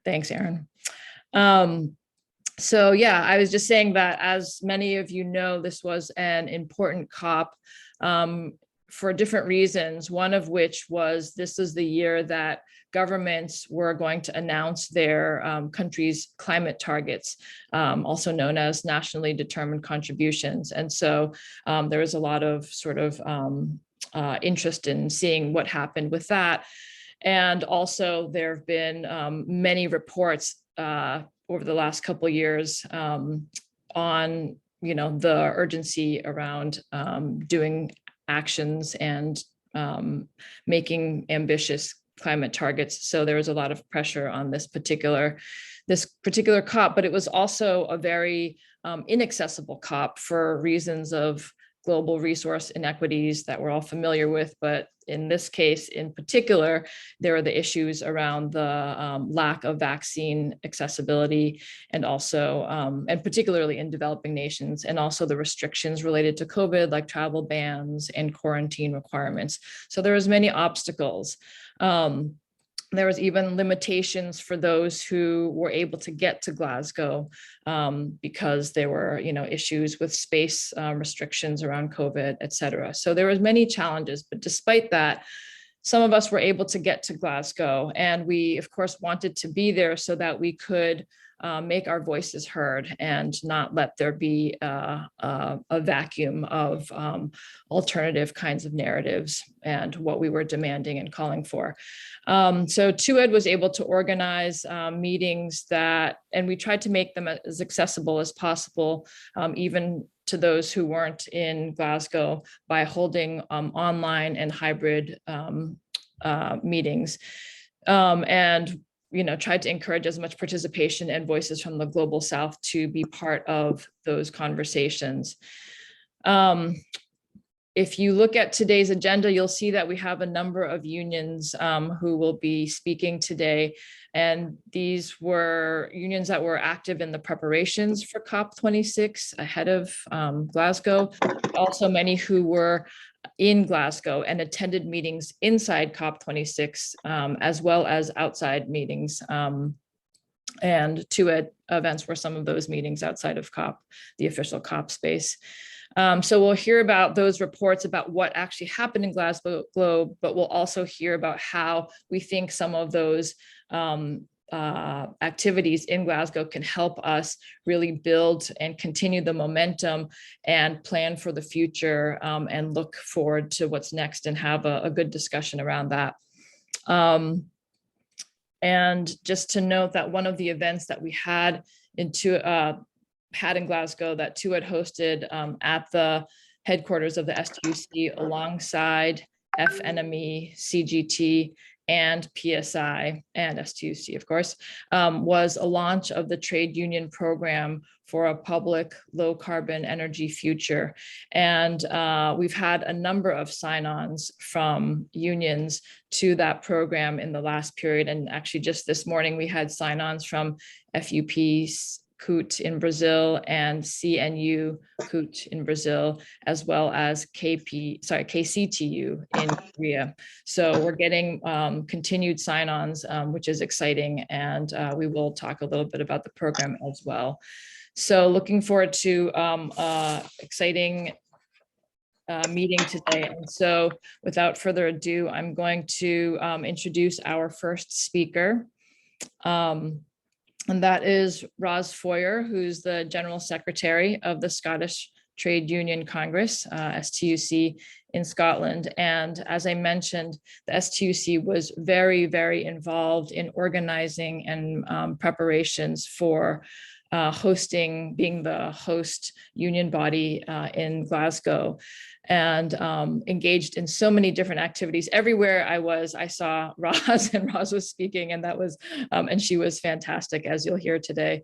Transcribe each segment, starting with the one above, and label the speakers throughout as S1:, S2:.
S1: Thanks, Aaron. So yeah, I was just saying that, as many of you know, this was an important COP for different reasons, one of which was this is the year that governments were going to announce their country's climate targets, also known as nationally determined contributions. And so there was a lot of sort of interest in seeing what happened with that. And also there have been many reports over the last couple of years on, the urgency around doing actions and making ambitious climate targets. So there was a lot of pressure on this particular COP, but it was also a very inaccessible COP for reasons of global resource inequities that we're all familiar with. But in this case in particular, there are the issues around the lack of vaccine accessibility, and also, and particularly in developing nations, and also the restrictions related to COVID, like travel bans and quarantine requirements. So there was many obstacles. There was even limitations for those who were able to get to Glasgow because there were, issues with space restrictions around COVID, et cetera. So there was many challenges, but despite that, some of us were able to get to Glasgow, and we, of course, wanted to be there so that we could make our voices heard and not let there be a vacuum of alternative kinds of narratives and what we were demanding and calling for. So TUED was able to organize meetings and we tried to make them as accessible as possible, even to those who weren't in Glasgow, by holding online and hybrid meetings. And tried to encourage as much participation and voices from the global South to be part of those conversations. If you look at today's agenda, you'll see that we have a number of unions who will be speaking today. And these were unions that were active in the preparations for COP26 ahead of Glasgow. Also many who were in Glasgow and attended meetings inside COP26, as well as outside meetings. And TUED events were some of those meetings outside of COP, the official COP space. So we'll hear about those reports about what actually happened in Glasgow, but we'll also hear about how we think some of those activities in Glasgow can help us really build and continue the momentum and plan for the future, and look forward to what's next and have a good discussion around that. And just to note that one of the events that we had in Glasgow that TUED hosted at the headquarters of the STUC alongside FNME, CGT, and PSI, and STUC, of course, was a launch of the trade union program for a public low carbon energy future. And we've had a number of sign-ons from unions to that program in the last period. And actually just this morning, we had sign-ons from FUP, CUT in Brazil, and CNU CUT in Brazil, as well as KCTU in Korea. So we're getting continued sign-ons, which is exciting, and we will talk a little bit about the program as well. So looking forward to exciting meeting today. And so without further ado, I'm going to introduce our first speaker. And that is Ros Foyer, who's the General Secretary of the Scottish Trade Union Congress, STUC, in Scotland. And as I mentioned, the STUC was very, very involved in organizing and preparations for being the host union body in Glasgow, and engaged in so many different activities. Everywhere I was, I saw Ros, and Ros was speaking, and that was, and she was fantastic, as you'll hear today.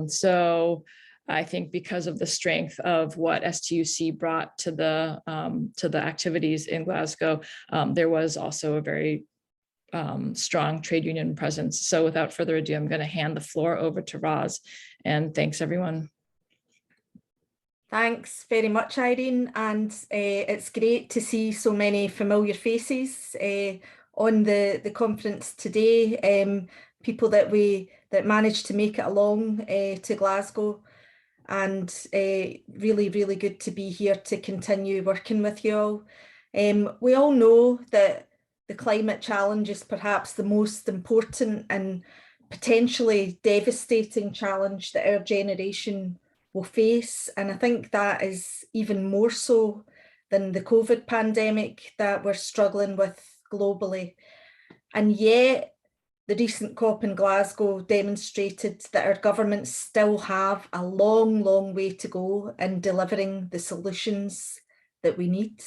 S1: So I think because of the strength of what STUC brought to the activities in Glasgow, there was also a very strong trade union presence. So without further ado, I'm going to hand the floor over to Ros, and thanks everyone.
S2: Thanks very much, Irene, and it's great to see so many familiar faces on the conference today, people that managed to make it along to Glasgow, and really, really good to be here to continue working with you all. We all know that the climate challenge is perhaps the most important and potentially devastating challenge that our generation will face. And I think that is even more so than the COVID pandemic that we're struggling with globally. And yet, the recent COP in Glasgow demonstrated that our governments still have a long, long way to go in delivering the solutions that we need.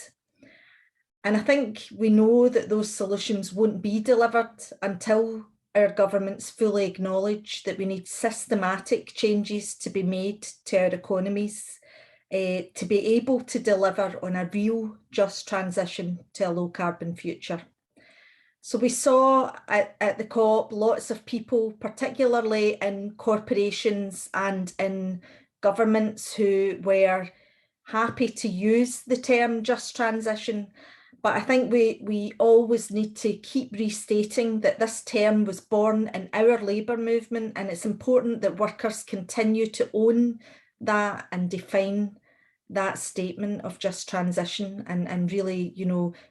S2: And I think we know that those solutions won't be delivered until our governments fully acknowledge that we need systematic changes to be made to our economies to be able to deliver on a real just transition to a low carbon future. So we saw at the COP lots of people, particularly in corporations and in governments, who were happy to use the term just transition. But I think we always need to keep restating that this term was born in our labour movement, and it's important that workers continue to own that and define that statement of just transition and really,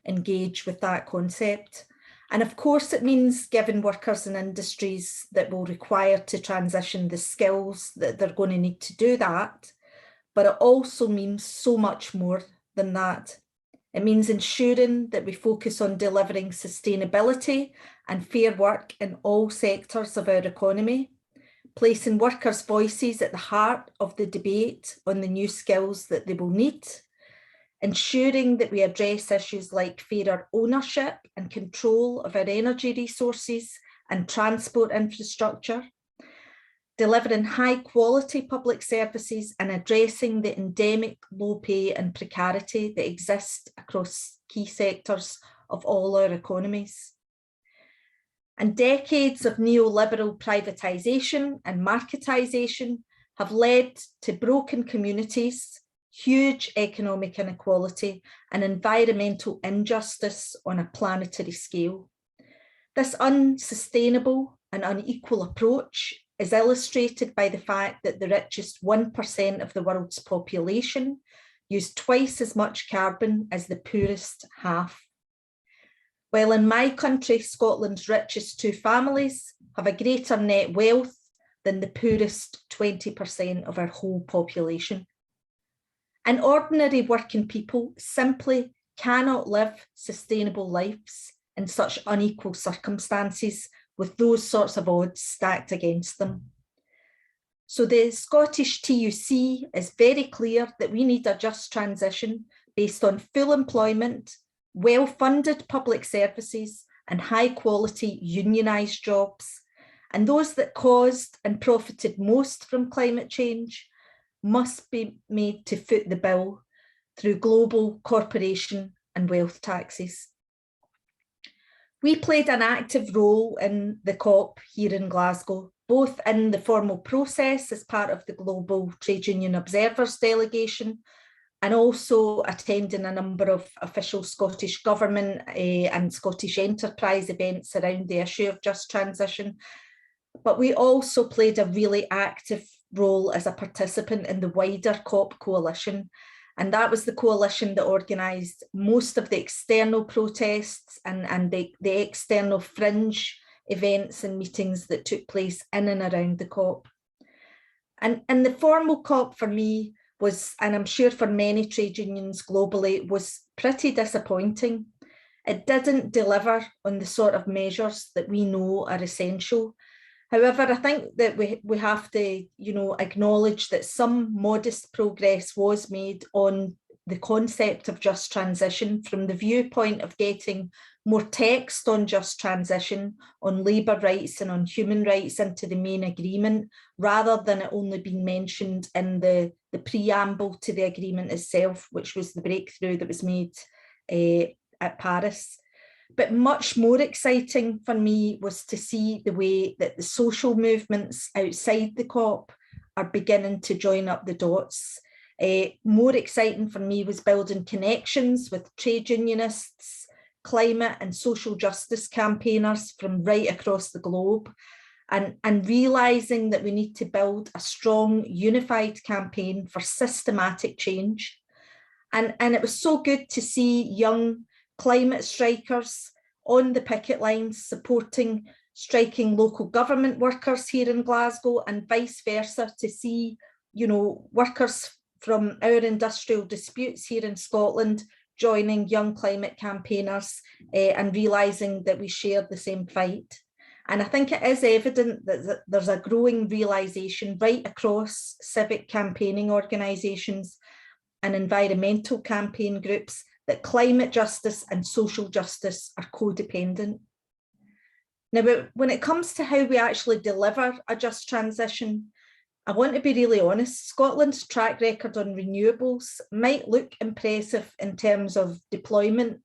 S2: engage with that concept. And of course, it means giving workers in industries that will require to transition the skills that they're going to need to do that. But it also means so much more than that. It means ensuring that we focus on delivering sustainability and fair work in all sectors of our economy, placing workers' voices at the heart of the debate on the new skills that they will need, ensuring that we address issues like fairer ownership and control of our energy resources and transport infrastructure, delivering high quality public services and addressing the endemic low pay and precarity that exist across key sectors of all our economies. And decades of neoliberal privatisation and marketisation have led to broken communities, huge economic inequality and environmental injustice on a planetary scale. This unsustainable and unequal approach is illustrated by the fact that the richest 1% of the world's population use twice as much carbon as the poorest half. While in my country, Scotland's richest 2 families have a greater net wealth than the poorest 20% of our whole population. And ordinary working people simply cannot live sustainable lives in such unequal circumstances with those sorts of odds stacked against them. So the Scottish TUC is very clear that we need a just transition based on full employment, well-funded public services and high-quality unionised jobs. And those that caused and profited most from climate change must be made to foot the bill through global corporation and wealth taxes. We played an active role in the COP here in Glasgow, both in the formal process as part of the Global Trade Union Observers Delegation, and also attending a number of official Scottish Government and Scottish enterprise events around the issue of just transition. But we also played a really active role as a participant in the wider COP coalition. And that was the coalition that organised most of the external protests and the external fringe events and meetings that took place in and around the COP. And the formal COP for me was, and I'm sure for many trade unions globally, was pretty disappointing. It didn't deliver on the sort of measures that we know are essential. However, I think that we have to, acknowledge that some modest progress was made on the concept of just transition from the viewpoint of getting more text on just transition, on labour rights and on human rights into the main agreement, rather than it only being mentioned in the preamble to the agreement itself, which was the breakthrough that was made at Paris. But much more exciting for me was to see the way that the social movements outside the COP are beginning to join up the dots. More exciting for me was building connections with trade unionists, climate and social justice campaigners from right across the globe, and realising that we need to build a strong, unified campaign for systematic change. And it was so good to see young climate strikers on the picket lines supporting striking local government workers here in Glasgow, and vice versa, to see, you know, workers from our industrial disputes here in Scotland joining young climate campaigners and realising that we shared the same fight. And I think it is evident that there's a growing realisation right across civic campaigning organisations and environmental campaign groups that climate justice and social justice are codependent. Now, when it comes to how we actually deliver a just transition, I want to be really honest. Scotland's track record on renewables might look impressive in terms of deployment,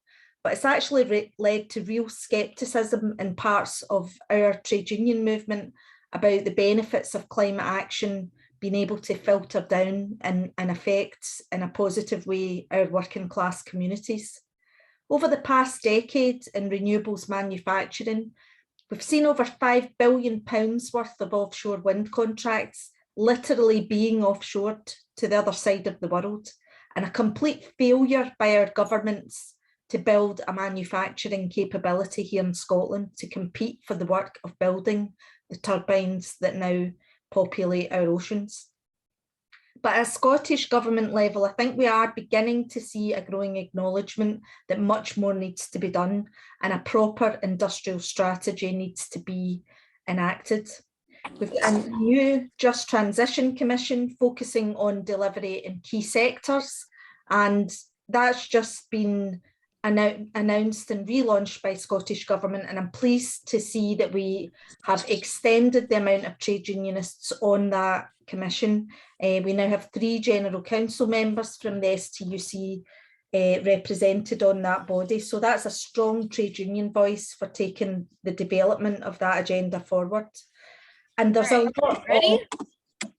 S2: but it's actually led to real scepticism in parts of our trade union movement about the benefits of climate action being able to filter down and affect in a positive way our working class communities. Over the past decade in renewables manufacturing, we've seen over £5 billion worth of offshore wind contracts literally being offshored to the other side of the world, and a complete failure by our governments to build a manufacturing capability here in Scotland to compete for the work of building the turbines that now populate our oceans. But at a Scottish Government level, I think we are beginning to see a growing acknowledgement that much more needs to be done and a proper industrial strategy needs to be enacted. We've got a new Just Transition Commission focusing on delivery in key sectors, and that's just been announced and relaunched by Scottish Government, and I'm pleased to see that we have extended the amount of trade unionists on that commission. We now have 3 General Council members from the STUC represented on that body, so that's a strong trade union voice for taking the development of that agenda forward. And there's a lot of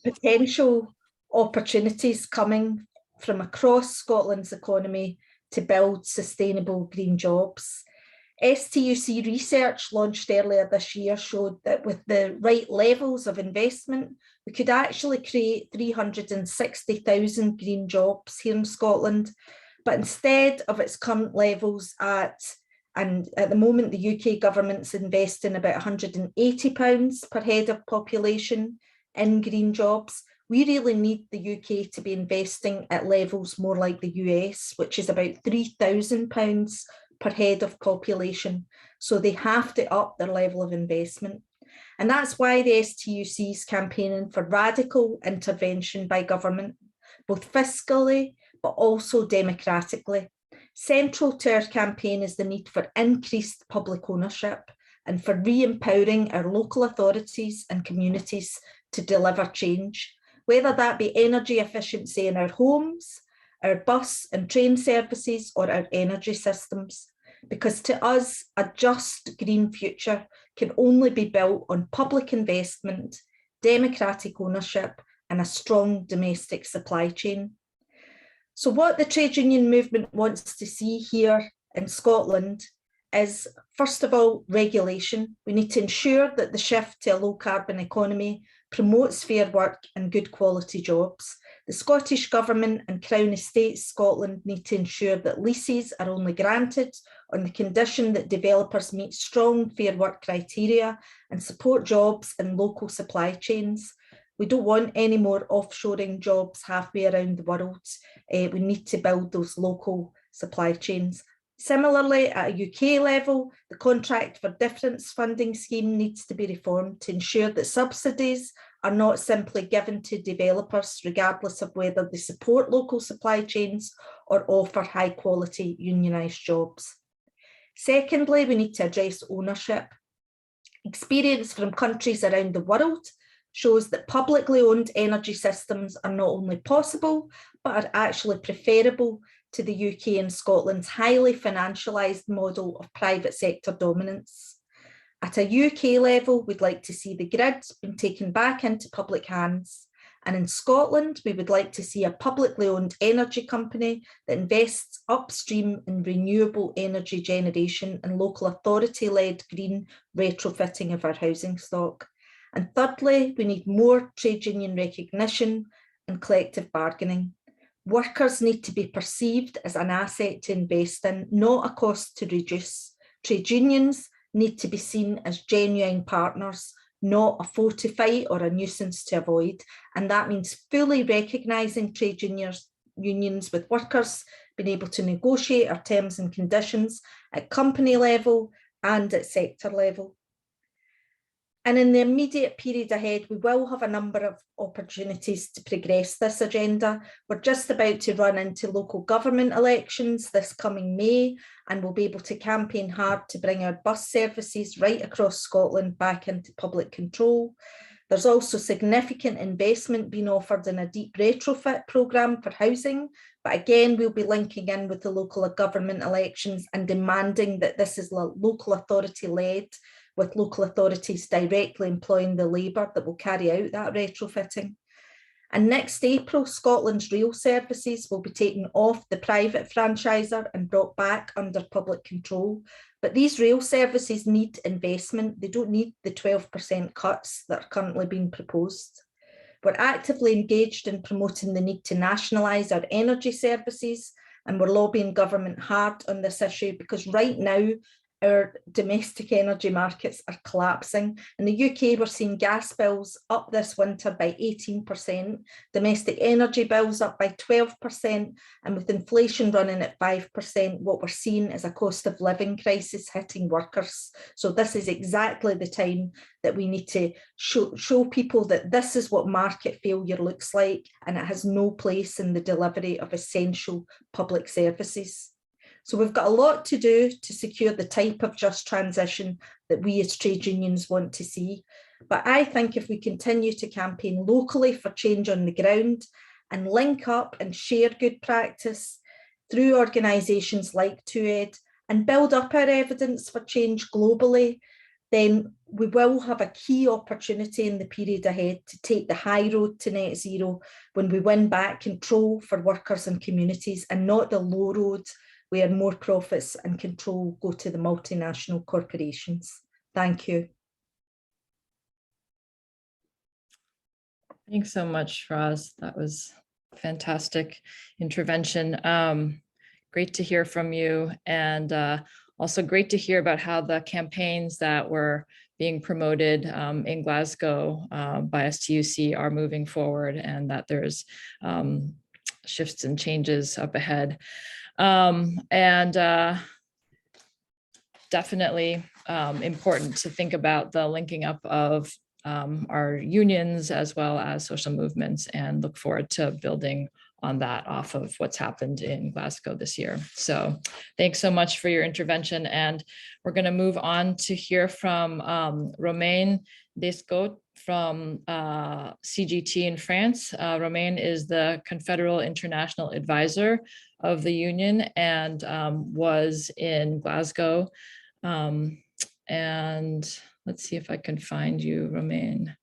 S2: potential opportunities coming from across Scotland's economy to build sustainable green jobs. STUC research launched earlier this year showed that with the right levels of investment, we could actually create 360,000 green jobs here in Scotland. But instead of its current levels and at the moment, the UK government's investing about £180 per head of population in green jobs. We really need the UK to be investing at levels more like the US, which is about £3,000 per head of population. So they have to up their level of investment. And that's why the STUC is campaigning for radical intervention by government, both fiscally, but also democratically. Central to our campaign is the need for increased public ownership and for re-empowering our local authorities and communities to deliver change, whether that be energy efficiency in our homes, our bus and train services, or our energy systems. Because to us, a just green future can only be built on public investment, democratic ownership, and a strong domestic supply chain. So what the trade union movement wants to see here in Scotland is, first of all, regulation. We need to ensure that the shift to a low carbon economy promotes fair work and good quality jobs. The Scottish Government and Crown Estate Scotland need to ensure that leases are only granted on the condition that developers meet strong fair work criteria and support jobs in local supply chains. We don't want any more offshoring jobs halfway around the world. We need to build those local supply chains. Similarly, at a UK level, the Contract for Difference funding scheme needs to be reformed to ensure that subsidies are not simply given to developers, regardless of whether they support local supply chains or offer high quality unionised jobs. Secondly, we need to address ownership. Experience from countries around the world shows that publicly owned energy systems are not only possible, but are actually preferable to the UK and Scotland's highly financialised model of private sector dominance. At a UK level, we'd like to see the grid being taken back into public hands And in Scotland, we would like to see a publicly owned energy company that invests upstream in renewable energy generation and local authority-led green retrofitting of our housing stock. And thirdly, we need more trade union recognition and collective bargaining. Workers need to be perceived as an asset to invest in, not a cost to reduce. Trade unions need to be seen as genuine partners, not a foe to fight or a nuisance to avoid. And that means fully recognising trade unions with workers, being able to negotiate our terms and conditions at company level and at sector level. And in the immediate period ahead, we will have a number of opportunities to progress this agenda. We're just about to run into local government elections this coming May, and we'll be able to campaign hard to bring our bus services right across Scotland back into public control. There's also significant investment being offered in a deep retrofit programme for housing, but again, we'll be linking in with the local government elections and demanding that this is local authority led, with local authorities directly employing the labour that will carry out that retrofitting. And next April, Scotland's rail services will be taken off the private franchiser and brought back under public control. But these rail services need investment. They don't need the 12% cuts that are currently being proposed. We're actively engaged in promoting the need to nationalise our energy services, and we're lobbying government hard on this issue because right now, our domestic energy markets are collapsing. In the UK, we're seeing gas bills up this winter by 18%, domestic energy bills up by 12%, and with inflation running at 5%, what we're seeing is a cost of living crisis hitting workers. So this is exactly the time that we need to show people that this is what market failure looks like, and it has no place in the delivery of essential public services. So we've got a lot to do to secure the type of just transition that we as trade unions want to see. But I think if we continue to campaign locally for change on the ground and link up and share good practice through organisations like TUED and build up our evidence for change globally, then we will have a key opportunity in the period ahead to take the high road to net zero when we win back control for workers and communities, and not the low road where more profits and control go to the multinational corporations. Thank you.
S1: Thanks so much, Roz. That was a fantastic intervention. Great to hear from you, and also great to hear about how the campaigns that were being promoted in Glasgow by STUC are moving forward, and that there's shifts and changes up ahead. Definitely important to think about the linking up of our unions as well as social movements, and look forward to building on that off of what's happened in Glasgow this year. So thanks so much for your intervention. And we're going to move on to hear from Romain Descot from CGT in France. Romain is the Confederal International Advisor of the union and was in Glasgow. And let's see if I can find you, Romain.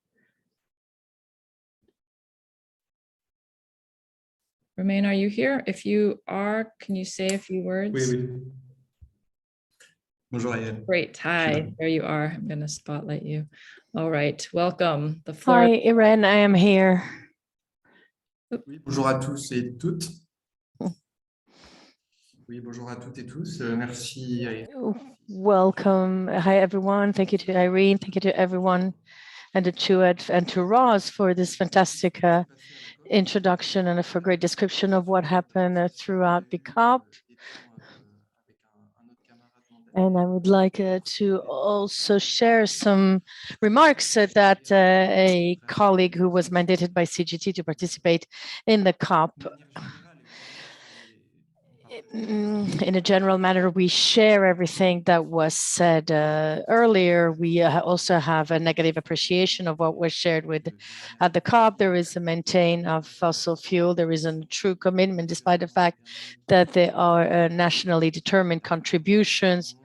S1: Romain, are you here? If you are, can you say a few words?
S3: Oui, oui. Bonjour, Ayel.
S1: Great. Hi, there you are. I'm going to spotlight you. All right. Welcome. The floor.
S4: Hi, Irene. I am here.
S3: Oui, bonjour à tous et toutes. Oui, bonjour à toutes et tous. Merci.
S4: Welcome. Hi, everyone. Thank you to Irene. Thank you to everyone, and to TUED and to Roz for this fantastic introduction and for a great description of what happened throughout the COP. And I would like to also share some remarks that a colleague who was mandated by CGT to participate in the COP. In a general manner, we share everything that was said earlier. We also have a negative appreciation of what was shared with at the COP. There is a maintain of fossil fuel. There is a true commitment, despite the fact that there are nationally determined contributions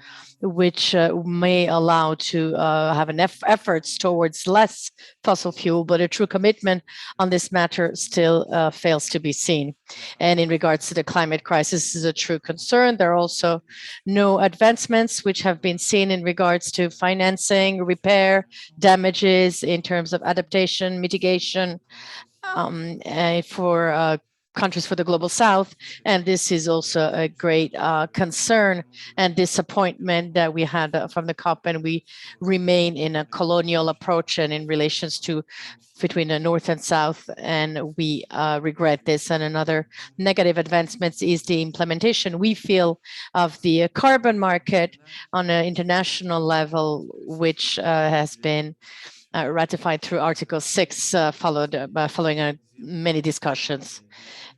S4: which may allow to have an efforts towards less fossil fuel, but a true commitment on this matter still fails to be seen. And in regards to the climate crisis, this is a true concern. There are also no advancements which have been seen in regards to financing, repair, damages in terms of adaptation, mitigation, for countries for the global south. And this is also a great concern and disappointment that we had from the COP, and we remain in a colonial approach and in relations to between the north and south, and we regret this. And another negative advancements is the implementation, we feel, of the carbon market on an international level, which has been ratified through Article 6, following many discussions,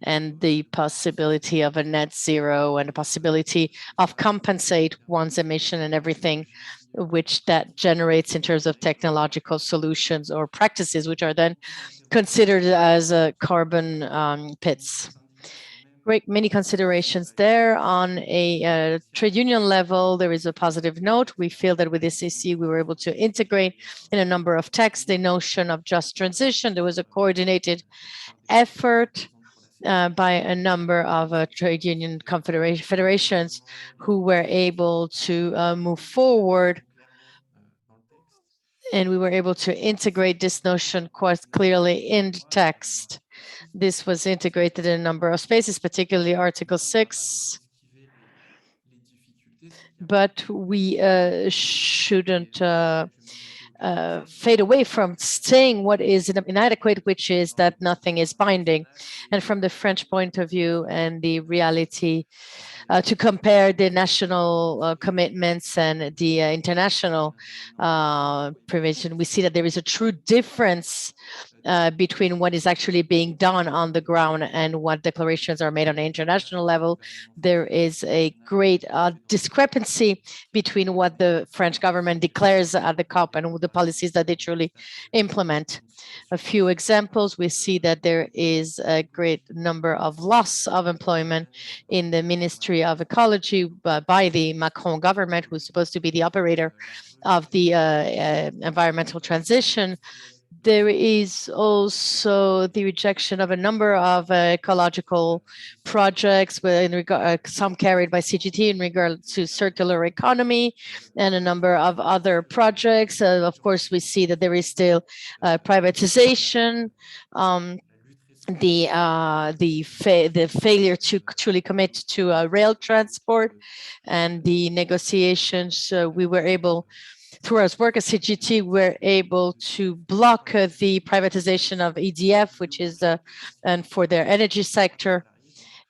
S4: and the possibility of a net zero and the possibility of compensate one's emission and everything which that generates in terms of technological solutions or practices, which are then considered as carbon pits. Great, many considerations there. On a trade union level, there is a positive note. We feel that with this issue, we were able to integrate in a number of texts the notion of just transition. There was a coordinated effort by a number of trade union federations who were able to move forward. And we were able to integrate this notion quite clearly in the text. This was integrated in a number of spaces, particularly Article 6. But we shouldn't fade away from saying what is inadequate, which is that nothing is binding. And from the French point of view and the reality, to compare the national commitments and the international provision, we see that there is a true difference between what is actually being done on the ground and what declarations are made on an international level. There is a great discrepancy between what the French government declares at the COP and the policies that they truly implement. A few examples, we see that there is a great number of loss of employment in the Ministry of Ecology by the Macron government, who's supposed to be the operator of the environmental transition. There is also the rejection of a number of ecological projects, some carried by CGT in regard to circular economy, and a number of other projects. Of course, we see that there is still privatization, the failure to truly commit to rail transport, and the negotiations. We were able, through our work at CGT, we're able to block the privatization of EDF, which is and for their energy sector,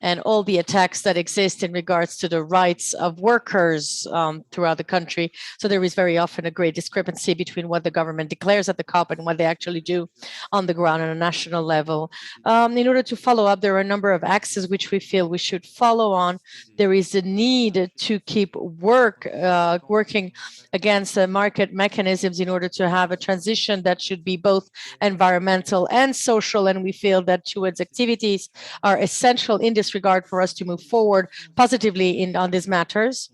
S4: and all the attacks that exist in regards to the rights of workers throughout the country. So there is very often a great discrepancy between what the government declares at the COP and what they actually do on the ground on a national level. In order to follow up, there are a number of axes which we feel we should follow on. There is a need to keep working against market mechanisms in order to have a transition that should be both environmental and social. And we feel that TUED's activities are essential in this regard for us to move forward positively on these matters.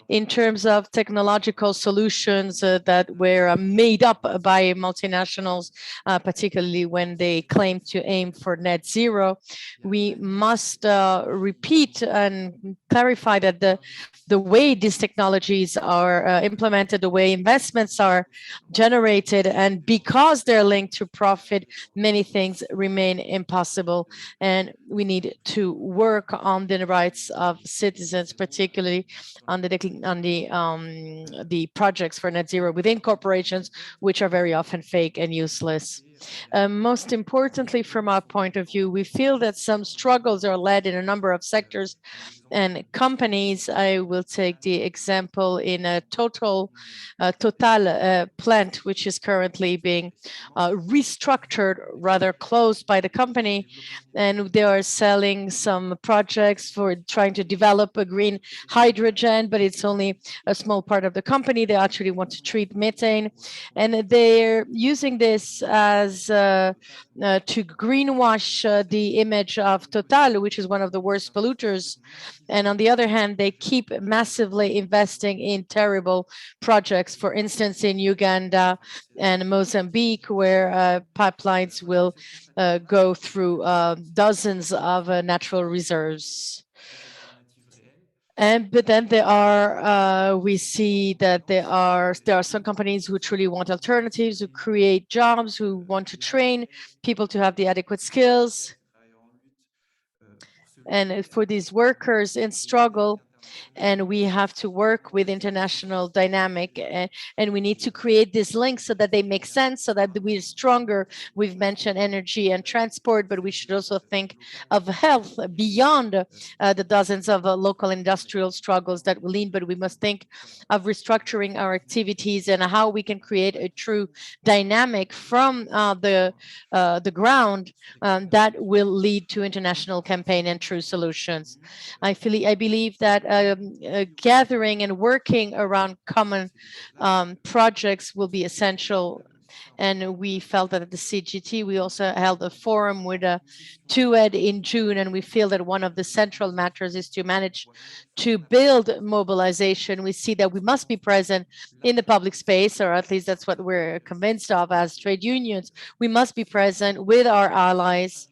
S4: In terms of technological solutions that were made up by multinationals, particularly when they claim to aim for net zero, we must repeat and clarify that the way these technologies are implemented, the way investments are generated, and because they're linked to profit, many things remain impossible. And we need to work on the rights of citizens, particularly on the projects for net zero within corporations, which are very often fake and useless. Most importantly, from our point of view, we feel that some struggles are led in a number of sectors and companies. I will take the example in a Total plant, which is currently being restructured, rather closed by the company. And they are selling some projects for trying to develop a green hydrogen, but it's only a small part of the company. They actually want to treat methane. And they're using this as to greenwash the image of Total, which is one of the worst polluters And on the other hand, they keep massively investing in terrible projects, for instance, in Uganda and Mozambique, where pipelines will go through dozens of natural reserves. But then there are, we see that there are some companies who truly want alternatives, who create jobs, who want to train people to have the adequate skills. And for these workers in struggle, and we have to work with international dynamic, and we need to create these links so that they make sense, so that we're stronger. We've mentioned energy and transport, but we should also think of health beyond the dozens of local industrial struggles that we lead, but we must think of restructuring our activities and how we can create a true dynamic from the ground that will lead to international campaign and true solutions. I believe that gathering and working around common projects will be essential. And we felt that at the CGT, we also held a forum with TUED in June, and we feel that one of the central matters is to manage to build mobilization. We see that we must be present in the public space, or at least that's what we're convinced of as trade unions. We must be present with our allies,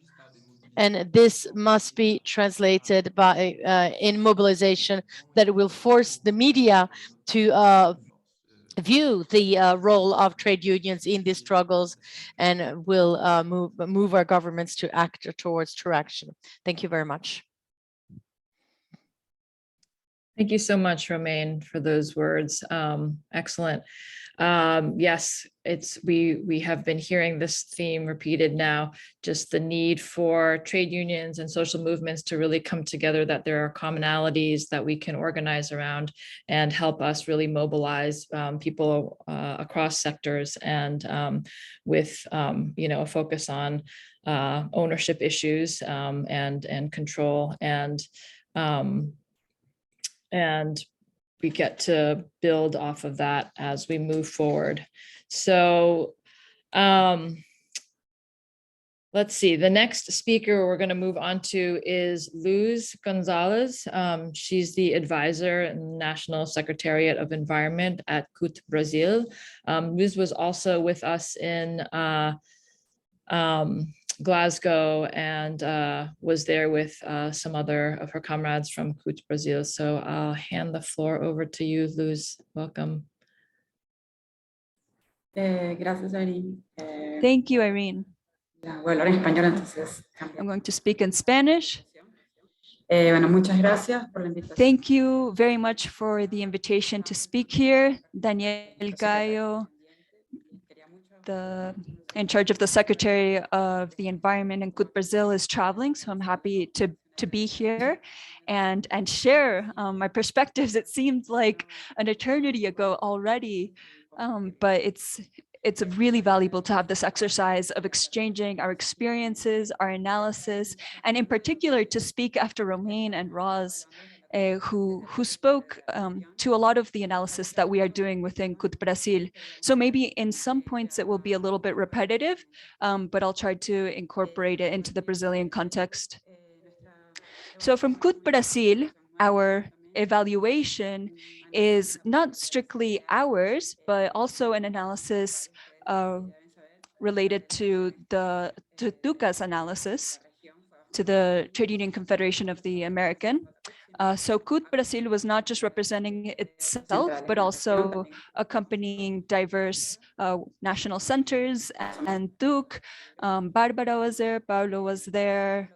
S4: and this must be translated by in mobilization that will force the media to view the role of trade unions in these struggles, and will move our governments to act towards true action. Thank you very much.
S1: Thank you so much, Romain, for those words. Excellent. Yes, we have been hearing this theme repeated now, just the need for trade unions and social movements to really come together, that there are commonalities that we can organize around and help us really mobilize people across sectors, and with a focus on ownership issues and control, and we get to build off of that as we move forward. So let's see, the next speaker we're going to move on to is Luz Gonzalez. She's the advisor and National Secretariat of Environment at CUT Brazil. Luz was also with us in Glasgow, and was there with some other of her comrades from CUT Brazil. So I'll hand the floor over to you, Luz. Welcome.
S5: Gracias, Irene.
S6: Thank you, Irene.
S5: Voy a hablar en español, entonces.
S6: I'm going to speak in Spanish.
S5: Bueno, muchas gracias por la invitación.
S6: Thank you very much for the invitation to speak here. Daniel Gallo, in charge of the Secretary of the Environment in CUT Brazil, is traveling, so I'm happy to be here and share my perspectives. It seems like an eternity ago already, but it's really valuable to have this exercise of exchanging our experiences, our analysis, and in particular to speak after Romain and Roz, who spoke to a lot of the analysis that we are doing within CUT Brazil. So maybe in some points it will be a little bit repetitive, but I'll try to incorporate it into the Brazilian context. So from CUT Brazil, our evaluation is not strictly ours, but also an analysis related to the TUCA's analysis, to the Trade Union Confederation of the American. So CUT Brazil was not just representing itself, but also accompanying diverse national centers and TUC. Barbara was there, Paulo was there.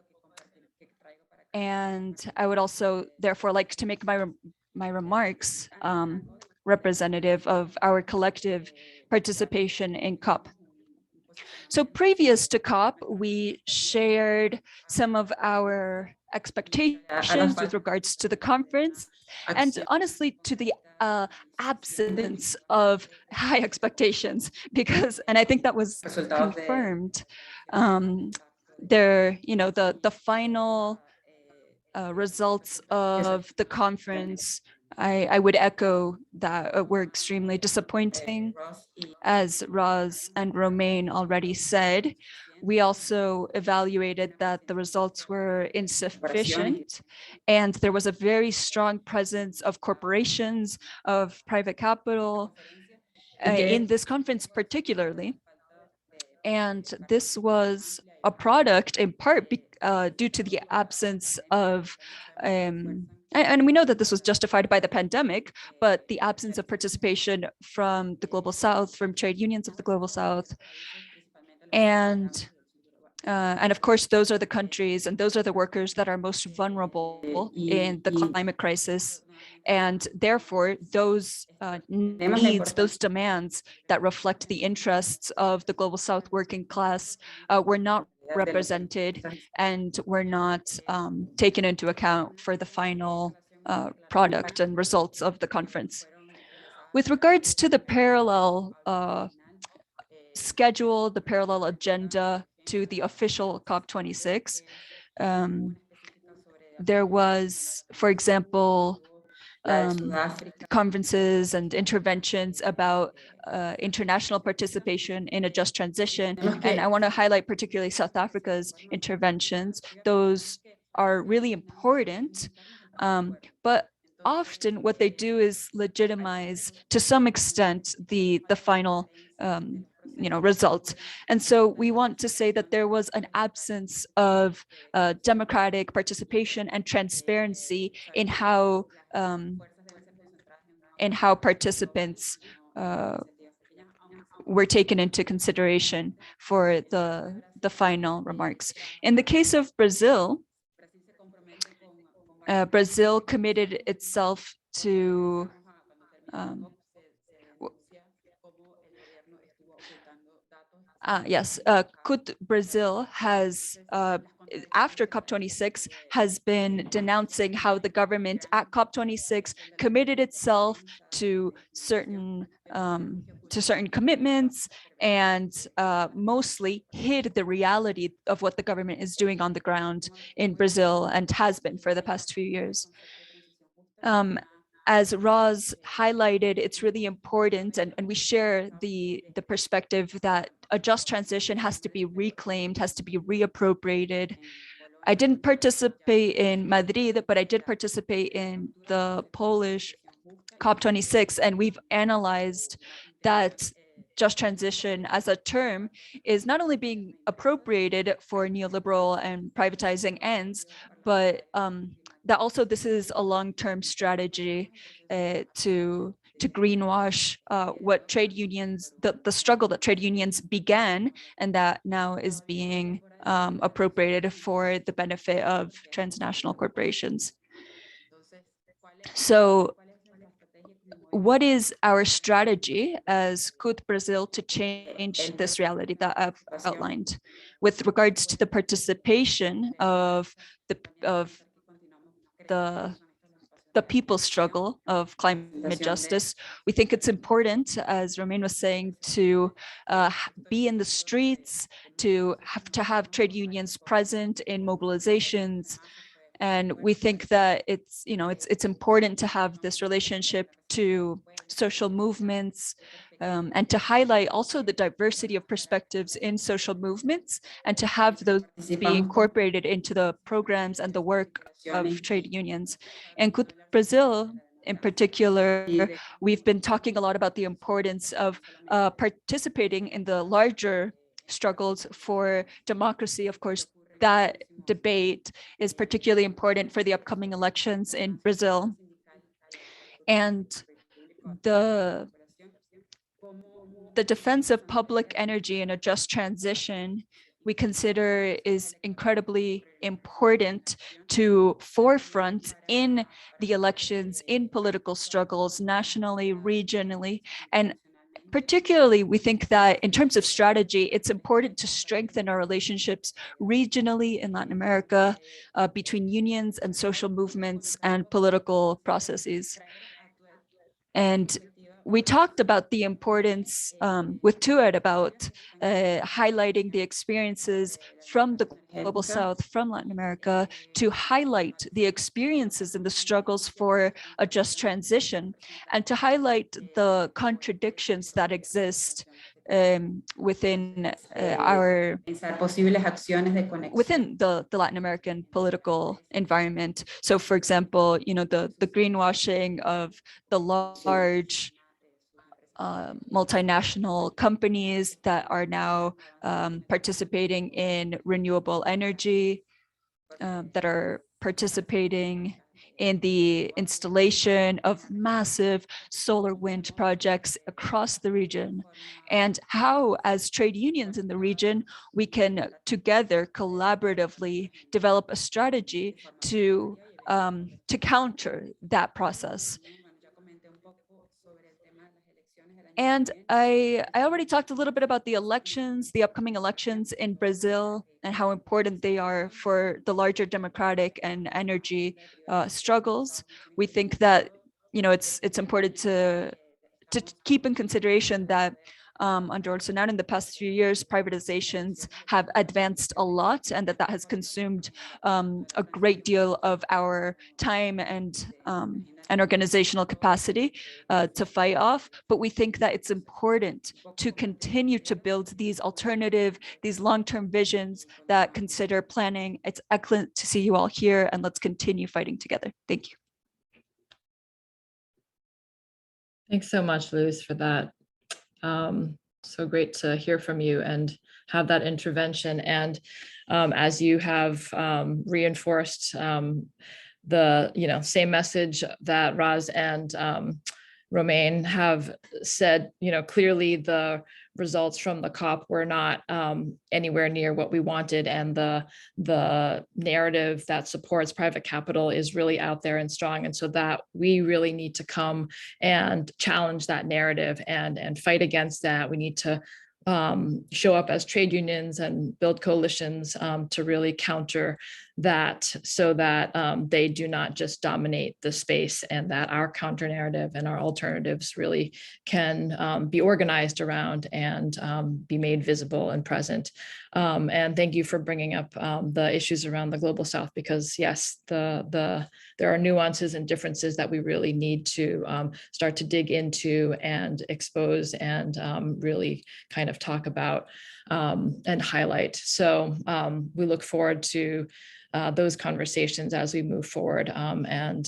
S6: And I would also therefore like to make my remarks representative of our collective participation in COP. So previous to COP, we shared some of our expectations with regards to the conference, and honestly to the absence of high expectations, because, and I think that was confirmed, the final results of the conference, I would echo that were extremely disappointing. As Roz and Romain already said, We also evaluated that the results were insufficient, and there was a very strong presence of corporations, of private capital in this conference particularly. And this was a product in part due to the absence of, and we know that this was justified by the pandemic, but the absence of participation from the Global South, from trade unions of the Global South. And of course, those are the countries and those are the workers that are most vulnerable in the climate crisis. And therefore, those needs, those demands that reflect the interests of the Global South working class were not represented and were not taken into account for the final product and results of the conference. With regards to the parallel schedule, the parallel agenda to the official COP26, there was, for example, conferences and interventions about international participation in a just transition. And I want to highlight particularly South Africa's interventions. Those are really important, but often what they do is legitimize to some extent the final results. And so we want to say that there was an absence of democratic participation and transparency in how participants were taken into consideration for the final remarks. In the case of Brazil, Brazil committed itself to CUT Brazil has, after COP26, has been denouncing how the government at COP26 committed itself to certain commitments and mostly hid the reality of what the government is doing on the ground in Brazil and has been for the past few years. As Roz highlighted, it's really important, and we share the perspective that a just transition has to be reclaimed, has to be reappropriated. I didn't participate in Madrid, but I did participate in the Polish COP26, and we've analyzed that just transition as a term is not only being appropriated for neoliberal and privatizing ends, but that also this is a long-term strategy to greenwash what trade unions, the struggle that trade unions began, and that now is being appropriated for the benefit of transnational corporations. So what is our strategy as CUT Brazil to change this reality that I've outlined with regards to the participation of the people's struggle of climate justice? We think it's important, as Romain was saying, to be in the streets, to have trade unions present in mobilizations. And we think that it's important to have this relationship to social movements and to highlight also the diversity of perspectives in social movements and to have those be incorporated into the programs and the work of trade unions. And CUT Brazil, in particular, we've been talking a lot about the importance of participating in the larger struggles for democracy. Of course, that debate is particularly important for the upcoming elections in Brazil. And the defense of public energy in a just transition, we consider is incredibly important to forefront in the elections, in political struggles, nationally, regionally, and particularly, we think that in terms of strategy, it's important to strengthen our relationships regionally in Latin America between unions and social movements and political processes. And we talked about the importance with TUED about highlighting the experiences from the Global South, from Latin America, to highlight the experiences and the struggles for a just transition, and to highlight the contradictions that exist within
S5: Pensar posibles acciones de conexión.
S6: within the Latin American political environment. So for example, the greenwashing of the large multinational companies that are now participating in renewable energy, that are participating in the installation of massive solar wind projects across the region, and how, as trade unions in the region, we can together collaboratively develop a strategy to counter that process. And I already talked a little bit about the elections, the upcoming elections in Brazil, and how important they are for the larger democratic and energy struggles. We think that it's important to keep in consideration that under Bolsonaro in the past few years, privatizations have advanced a lot, and that has consumed a great deal of our time and organizational capacity to fight off. But we think that it's important to continue to build these these long-term visions that consider planning. It's excellent to see you all here, and let's continue fighting together. Thank you.
S1: Thanks so much, Luz, for that. So great to hear from you and have that intervention. And as you have reinforced the same message that Raz and Romain have said, clearly the results from the COP were not anywhere near what we wanted, and the narrative that supports private capital is really out there and strong, and so that we really need to come and challenge that narrative and fight against that. We need to show up as trade unions and build coalitions to really counter that, so that they do not just dominate the space, and that our counter narrative and our alternatives really can be organized around and be made visible and present. And thank you for bringing up the issues around the Global South, because yes, there are nuances and differences that we really need to start to dig into and expose and really kind of talk about and highlight. So we look forward to those conversations as we move forward, and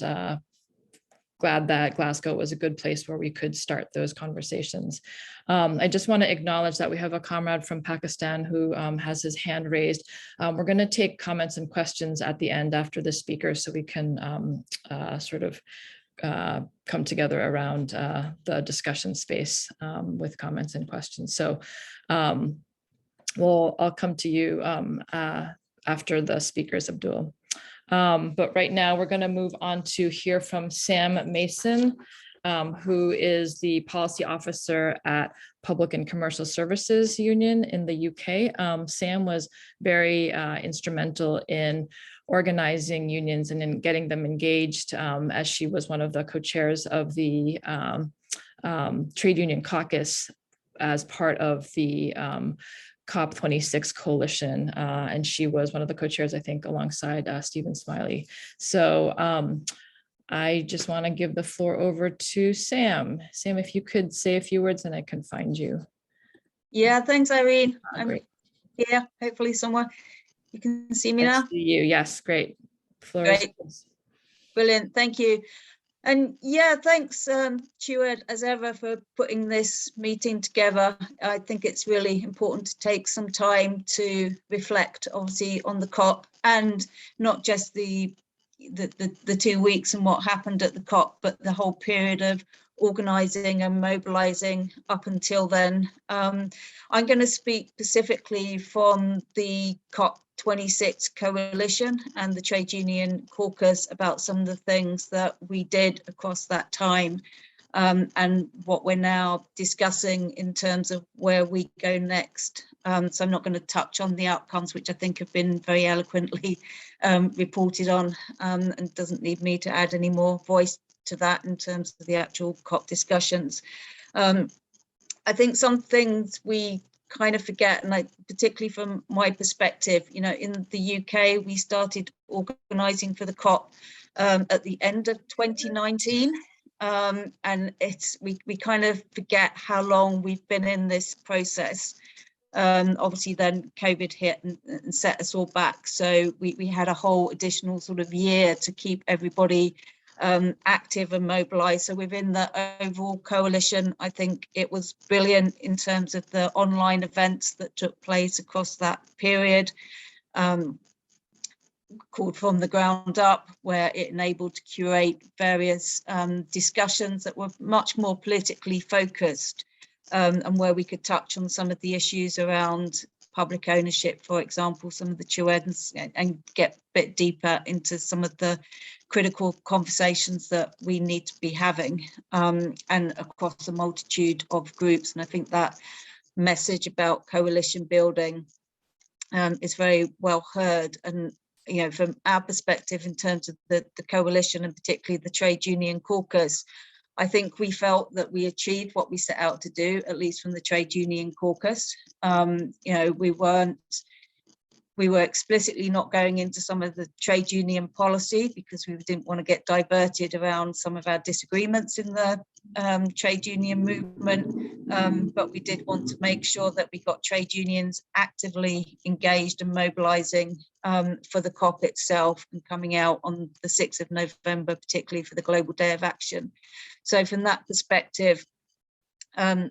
S1: glad that Glasgow was a good place where we could start those conversations. I just want to acknowledge that we have a comrade from Pakistan who has his hand raised. We're going to take comments and questions at the end after the speakers, so we can sort of come together around the discussion space with comments and questions. So I'll come to you after the speakers, Abdul. But right now we're going to move on to hear from Sam Mason, who is the policy officer at Public and Commercial Services Union in the UK. Sam was very instrumental in organizing unions and in getting them engaged, as she was one of the co-chairs of the Trade Union Caucus as part of the COP26 coalition, and she was one of the co-chairs, I think, alongside Stephen Smiley. So I just want to give the floor over to Sam. Sam, if you could say a few words, and I can find you.
S7: Yeah, thanks, Irene. I'm
S1: Great.
S7: here, hopefully somewhere. You can see me
S1: I
S7: now?
S1: see you, yes, great. Floor is
S7: Great.
S1: yours.
S7: Brilliant, thank you. And yeah, thanks, TUED, as ever, for putting this meeting together. I think it's really important to take some time to reflect, obviously, on the COP, and not just the 2 weeks and what happened at the COP, but the whole period of organising and mobilising up until then. I'm going to speak specifically from the COP26 coalition and the Trade Union Caucus about some of the things that we did across that time, and what we're now discussing in terms of where we go next. So I'm not going to touch on the outcomes, which I think have been very eloquently reported on, and doesn't need me to add any more voice to that in terms of the actual COP discussions. I think some things we kind of forget, and particularly from my perspective, in the UK, we started organising for the COP at the end of 2019. and we kind of forget how long we've been in this process. Obviously then COVID hit and set us all back, so we had a whole additional sort of year to keep everybody active and mobilized. So within the overall coalition, I think it was brilliant in terms of the online events that took place across that period, called From the Ground Up, where it enabled to curate various discussions that were much more politically focused, and where we could touch on some of the issues around public ownership, for example, some of the TUEDs, and get a bit deeper into some of the critical conversations that we need to be having, and across a multitude of groups. And I think that message about coalition building is very well heard. And you know, from our perspective, in terms of the coalition and particularly the trade union caucus, I think we felt that we achieved what we set out to do, at least from the trade union caucus. You know, we were explicitly not going into some of the trade union policy because we didn't want to get diverted around some of our disagreements in the trade union movement, but we did want to make sure that we got trade unions actively engaged and mobilizing for the COP itself and coming out on the 6th of November, particularly for the Global Day of Action. So from that perspective,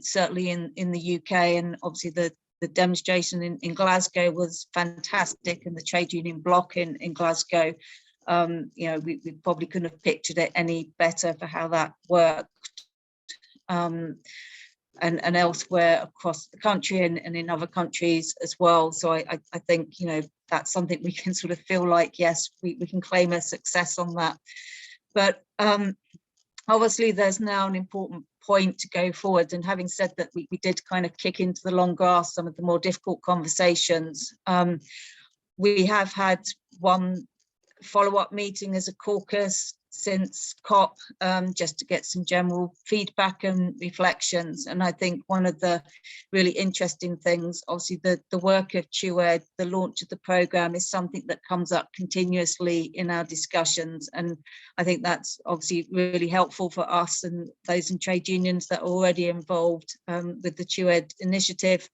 S7: certainly in the UK, and obviously the demonstration in Glasgow was fantastic, and the trade union bloc in Glasgow, you know, we probably couldn't have pictured it any better for how that worked. And elsewhere across the country and in other countries as well. So I think, you know, that's something we can sort of feel like, yes, we can claim a success on that. But obviously there's now an important point to go forward. And having said that, we did kind of kick into the long grass some of the more difficult conversations. We have had one follow-up meeting as a caucus since COP, just to get some general feedback and reflections. And I think one of the really interesting things, obviously the work of TUED, the launch of the programme, is something that comes up continuously in our discussions. And I think that's obviously really helpful for us and those in trade unions that are already involved with the TUED initiative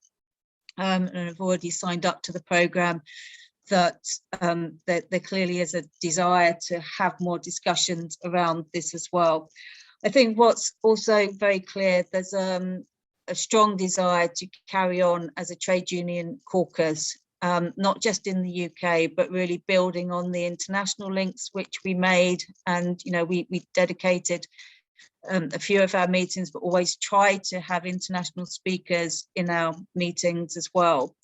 S7: and have already signed up to the programme. That there clearly is a desire to have more discussions around this as well. I think what's also very clear, there's a strong desire to carry on as a trade union caucus, not just in the UK, but really building on the international links which we made. And, you know, we dedicated a few of our meetings, but always tried to have international speakers in our meetings as well.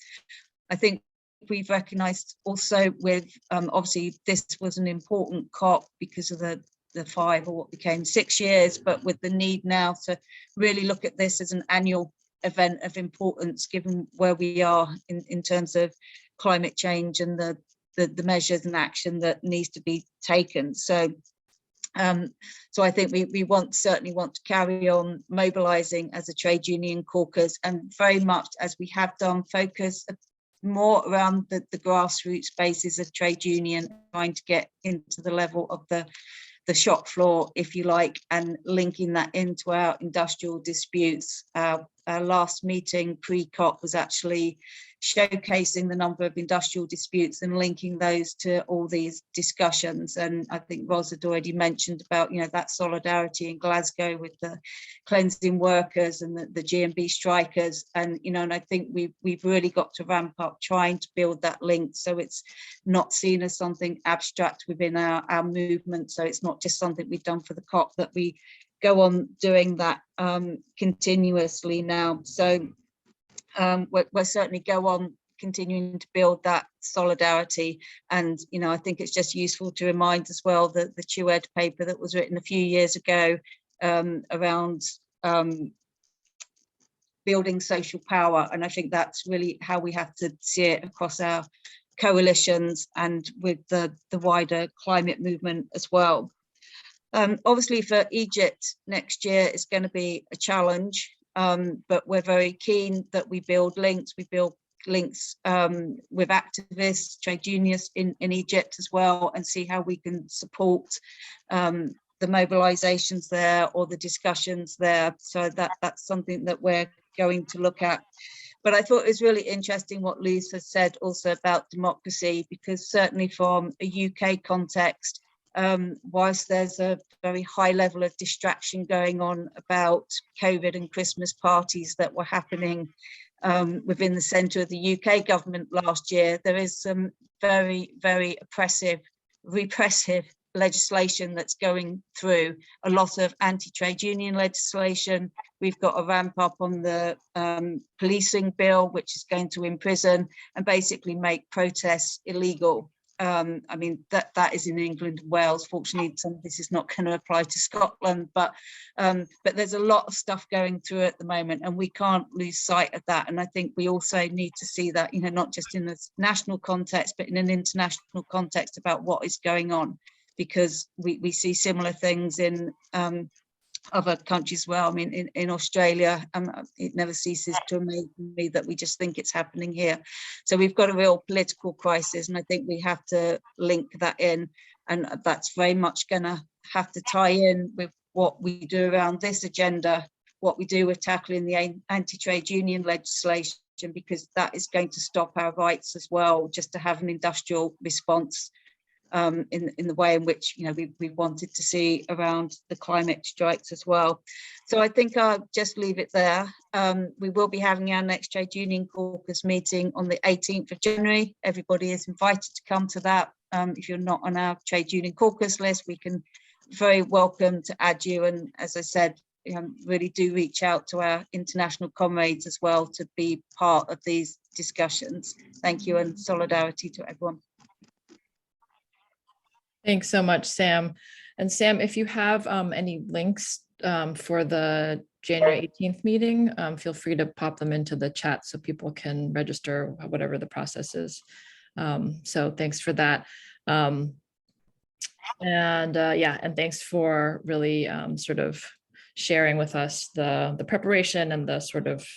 S7: I think we've recognised also with, obviously this was an important COP because of the 5 or what became 6 years, but with the need now to really look at this as an annual event of importance, given where we are in terms of climate change and the measures and action that needs to be taken. So I think we certainly want to carry on mobilising as a trade union caucus, and very much as we have done, focus more around the grassroots basis of trade union, trying to get into the level of the shop floor, if you like, and linking that into our industrial disputes. Our last meeting pre-COP was actually showcasing the number of industrial disputes and linking those to all these discussions. And I think Ros had already mentioned about, you know, that solidarity in Glasgow with the cleansing workers and the GMB strikers. And, you know, and I think we've really got to ramp up trying to build that link, so it's not seen as something abstract within our movement. So it's not just something we've done for the COP, that we go on doing that continuously now. So we'll certainly go on continuing to build that solidarity. And, you know, I think it's just useful to remind as well that the TUED paper that was written a few years ago around building social power. And I think that's really how we have to see it across our coalitions and with the wider climate movement as well. Obviously for Egypt next year is going to be a challenge. But we're very keen that we build links. We build links with activists, trade unionists in Egypt as well, and see how we can support the the mobilizations there or the discussions there. So that's something that we're going to look at. But I thought it was really interesting what Luz has said also about democracy, because certainly from a UK context, whilst there's a very high level of distraction going on about COVID and Christmas parties that were happening within the centre of the UK government last year, there is some very, very repressive legislation that's going through, a lot of anti-trade union legislation. We've got a ramp up on the policing bill, which is going to imprison and basically make protests illegal. I mean, that is in England and Wales. Fortunately, some of this is not going to apply to Scotland, but there's a lot of stuff going through at the moment, and we can't lose sight of that. And I think we also need to see that, you know, not just in a national context, but in an international context about what is going on, because we see similar things in other countries. Well, I mean, in Australia, it never ceases to amaze me that we just think it's happening here. So we've got a real political crisis, and I think we have to link that in, and that's very much going to have to tie in with what we do around this agenda, what we do with tackling the anti-trade union legislation, because that is going to stop our rights as well, just to have an industrial response in the way in which, you know, we wanted to see around the climate strikes as well. So I think I'll just leave it there. We will be having our next trade union caucus meeting on the 18th of January. Everybody is invited to come to that. If you're not on our trade union caucus list, we can very welcome to add you. And as I said, really do reach out to our international comrades as well to be part of these discussions. Thank you, and solidarity to everyone.
S1: Thanks so much, Sam. And Sam, if you have any links for the January 18th meeting, feel free to pop them into the chat so people can register, whatever the process is. So thanks for that. And thanks for really sort of sharing with us the preparation and the sort of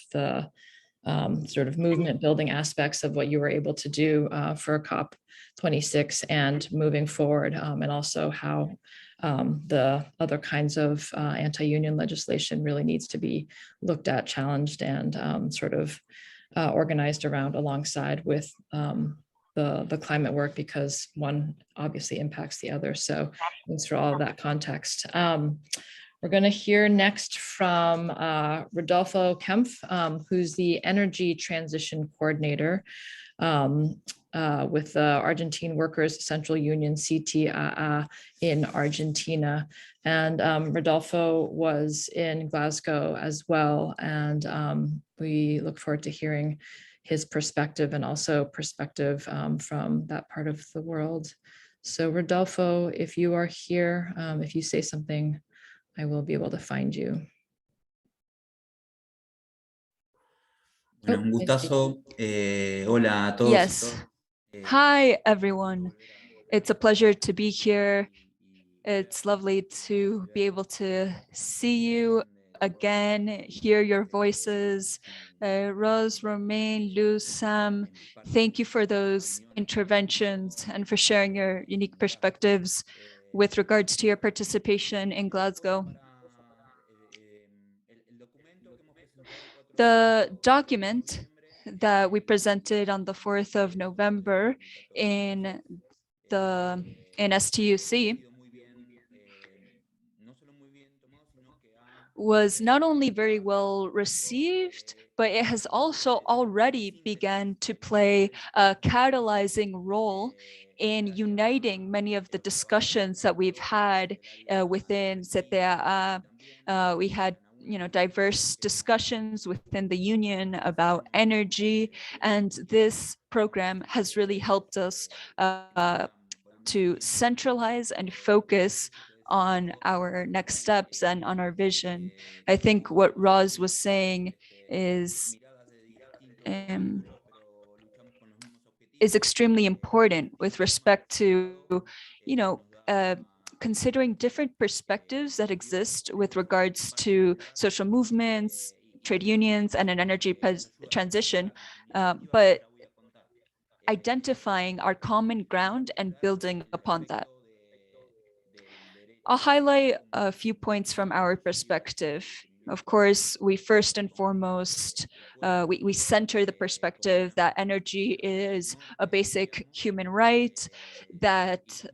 S1: movement building aspects of what you were able to do for COP26 and moving forward, and also how the other kinds of anti-union legislation really needs to be looked at, challenged, and organized around alongside with the climate work, because one obviously impacts the other. So thanks for all of that context. We're going to hear next from Rodolfo Kempf, who's the Energy Transition Coordinator with the Argentine Workers Central Union, CTAA, in Argentina. And Rodolfo was in Glasgow as well. And we look forward to hearing his perspective, and also perspective from that part of the world. So Rodolfo, if you are here, if you say something, I will be able to find you.
S8: Bueno, un gustazo. Hola a todos.
S6: Yes. Hi, everyone. It's a pleasure to be here. It's lovely to be able to see you again, hear your voices. Rose, Romain, Luz, Sam, thank you for those interventions and for sharing your unique perspectives with regards to your participation in Glasgow. The document that we presented on the 4th of November in STUC was not only very well received, but it has also already begun to play a catalyzing role in uniting many of the discussions that we've had within CTAA. We had diverse discussions within the union about energy, and this program has really helped us to centralize and focus on our next steps and on our vision. I think what Roz was saying is extremely important with respect to, considering different perspectives that exist with regards to social movements, trade unions, and an energy transition, but identifying our common ground and building upon that. I'll highlight a few points from our perspective. Of course, we first and foremost, we center the perspective that energy is a basic human right, that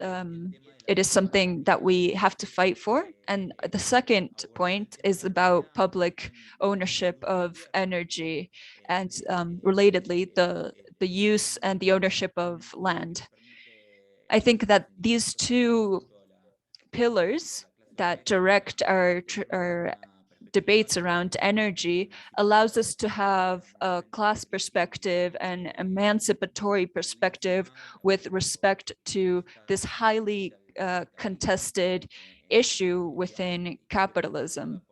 S6: it is something that we have to fight for. And the second point is about public ownership of energy and relatedly, the use and the ownership of land. I think that these two pillars that direct our debates around energy allows us to have a class perspective and emancipatory perspective with respect to this highly contested issue within capitalism,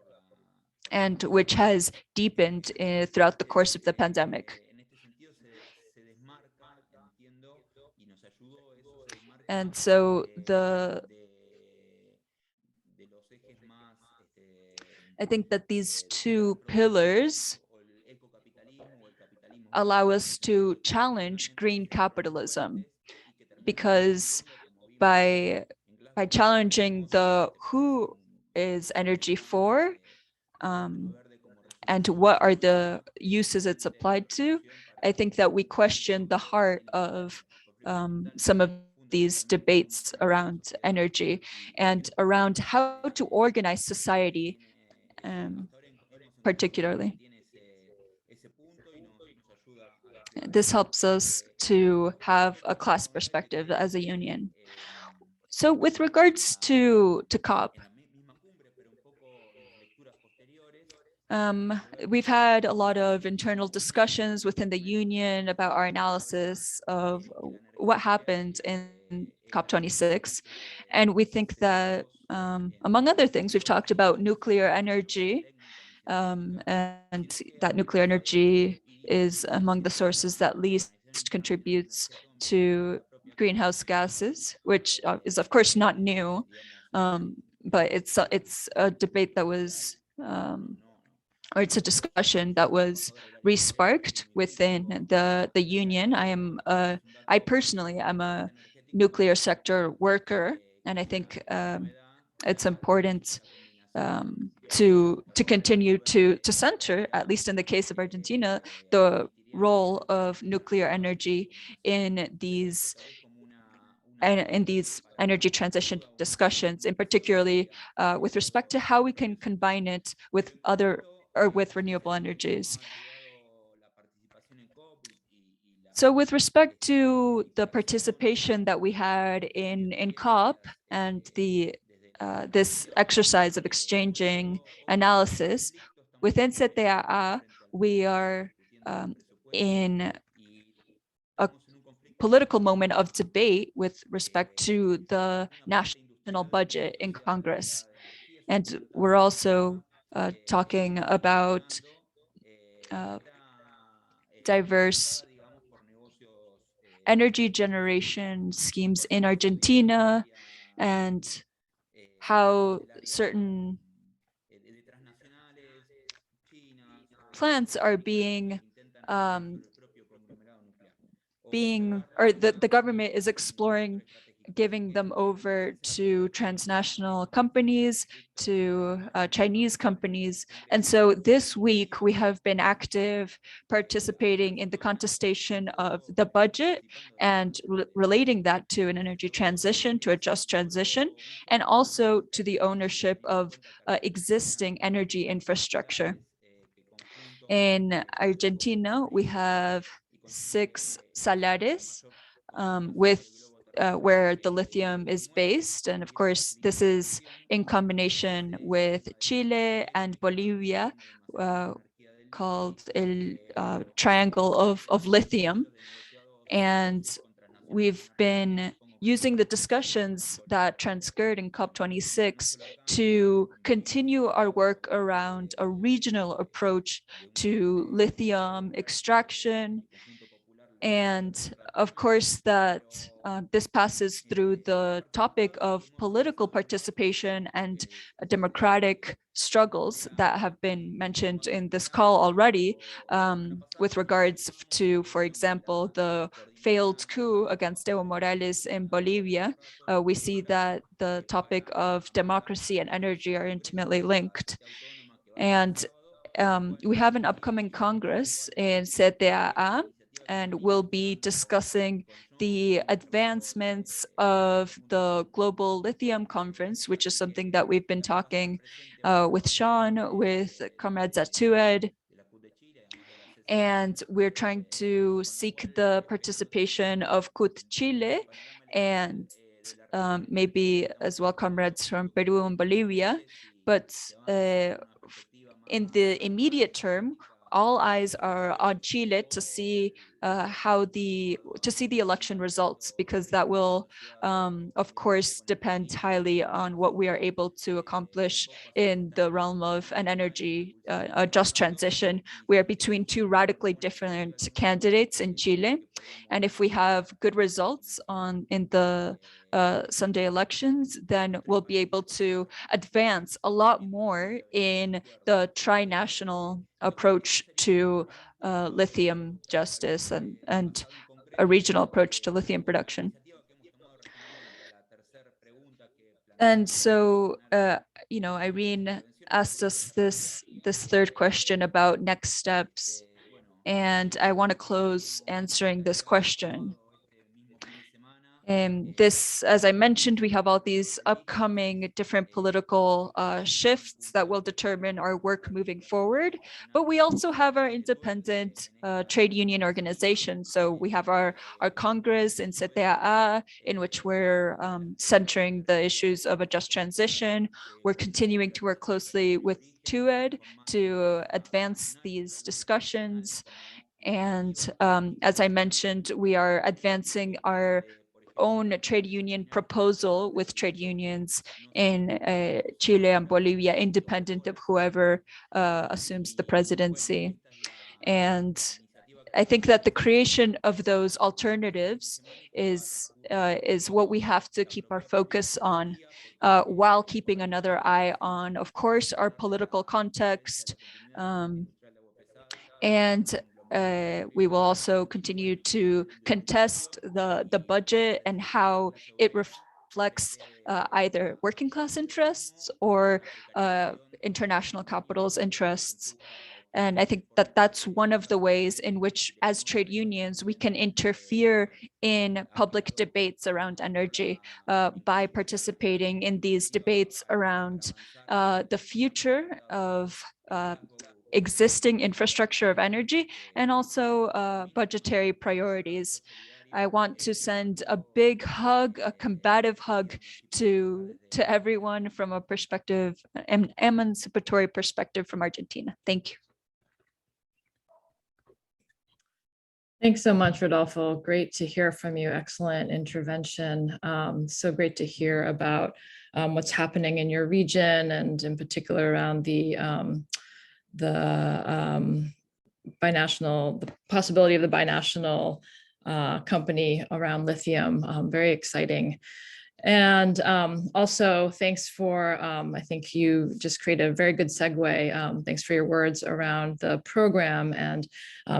S6: and which has deepened throughout the course of the pandemic. And so I think that these two pillars allow us to challenge green capitalism, because by challenging the who is energy for, and what are the uses it's applied to, I think that we question the heart of some of these debates around energy and around how to organize society, particularly. This helps us to have a class perspective as a union. So with regards to COP, we've had a lot of internal discussions within the union about our analysis of what happened in COP26. And we think that, among other things, we've talked about nuclear energy, and that nuclear energy is among the sources that least contributes to greenhouse gases, which is of course not new, but it's a debate that was, or it's a discussion that was re-sparked within the union. I personally am a nuclear sector worker, and I think it's important to continue to center, at least in the case of Argentina, the role of nuclear energy in these energy transition discussions, in particularly with respect to how we can combine it with other or with renewable energies. So with respect to the participation that we had in COP and this exercise of exchanging analysis, within CTA, we are in a political moment of debate with respect to the national budget in Congress. And we're also talking about diverse energy generation schemes in Argentina, and how certain plants are or the government is exploring giving them over to transnational companies, to Chinese companies. And so this week we have been active participating in the contestation of the budget and relating that to an energy transition, to a just transition, and also to the ownership of existing energy infrastructure. In Argentina, we have 6 salares where the lithium is based. And of course, this is in combination with Chile and Bolivia, called El Triangle of Lithium. And we've been using the discussions that transcurred in COP26 to continue our work around a regional approach to lithium extraction. And of course that this passes through the topic of political participation and democratic struggles that have been mentioned in this call already, with regards to, for example, the failed coup against Evo Morales in Bolivia. We see that the topic of democracy and energy are intimately linked. And we have an upcoming Congress in CTA, and we'll be discussing the advancements of the Global Lithium Conference, which is something that we've been talking with Sean, with comrades at TUED. And we're trying to seek the participation of CUT Chile and maybe as well comrades from Peru and Bolivia. But in the immediate term, all eyes are on Chile to see the election results, because that will, of course, depend highly on what we are able to accomplish in the realm of an energy a just transition. We are between two radically different candidates in Chile, and if we have good results in the Sunday elections, then we'll be able to advance a lot more in the tri-national approach to lithium justice and a regional approach to lithium production. And so, Irene asked us this third question about next steps, and I want to close answering this question. This, as I mentioned, we have all these upcoming different political shifts that will determine our work moving forward, but we also have our independent trade union organization. So we have our Congress in CTA, in which we're centering the issues of a just transition. We're continuing to work closely with TUED to advance these discussions. And as I mentioned, we are advancing our own trade union proposal with trade unions in Chile and Bolivia, independent of whoever assumes the presidency. And I think that the creation of those alternatives is what we have to keep our focus on, while keeping another eye on, of course, our political context. And we will also continue to contest the budget and how it reflects either working class interests or international capital's interests. And I think that that's one of the ways in which, as trade unions, we can interfere in public debates around energy by participating in these debates around the future of existing infrastructure of energy, and also budgetary priorities. I want to send a big hug, a combative hug to everyone from a perspective, an emancipatory perspective from Argentina. Thank you.
S1: Thanks so much, Rodolfo. Great to hear from you. Excellent intervention. So great to hear about what's happening in your region, and in particular around the possibility of the binational company around lithium. Very exciting. And also thanks for, I think you just created a very good segue. Thanks for your words around the program and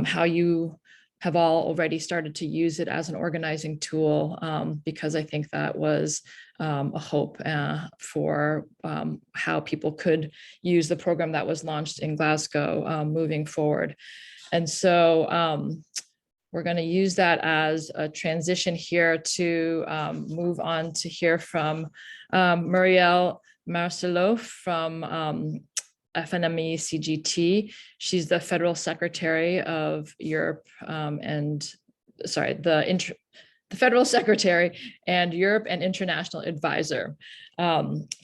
S1: how you have all already started to use it as an organizing tool, because I think that was a hope for how people could use the program that was launched in Glasgow moving forward. And so we're going to use that as a transition here to move on to hear from Muriel Marcelo from FNME CGT. She's the Federal Secretary of Europe the Federal Secretary and Europe and International Advisor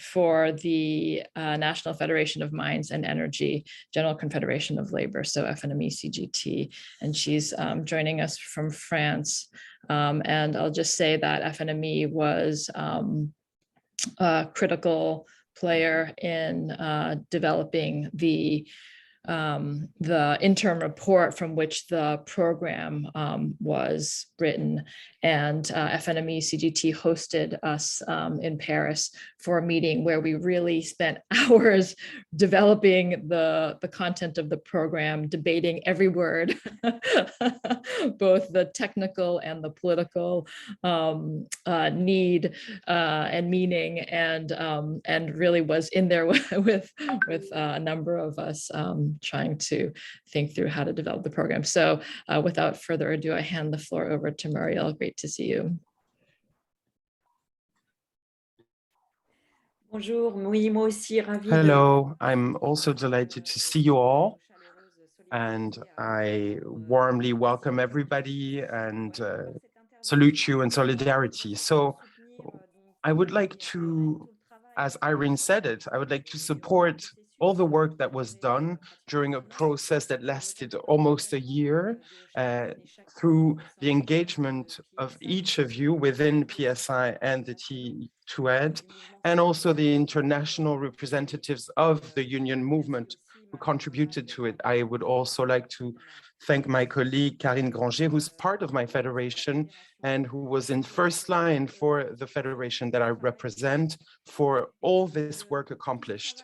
S1: for the National Federation of Mines and Energy, General Confederation of Labor, so FNME CGT, and she's joining us from France. And I'll just say that FNME was a critical player in developing the the interim report from which the program was written. And FNME CGT hosted us in Paris for a meeting where we really spent hours developing the content of the program, debating every word, both the technical and the political need and meaning, and really was in there with a number of us trying to think through how to develop the program. So without further ado, I hand the floor over to Muriel. Great to see you.
S9: Hello, I'm also delighted to see you all. And I warmly welcome everybody and salute you in solidarity. So I would like to, as Irene said it, I would like to support all the work that was done during a process that lasted almost a year through the engagement of each of you within PSI and the TUED, and also the international representatives of the union movement who contributed to it. I would also like to thank my colleague Karine Granger, who's part of my federation and who was in first line for the federation that I represent, for all this work accomplished.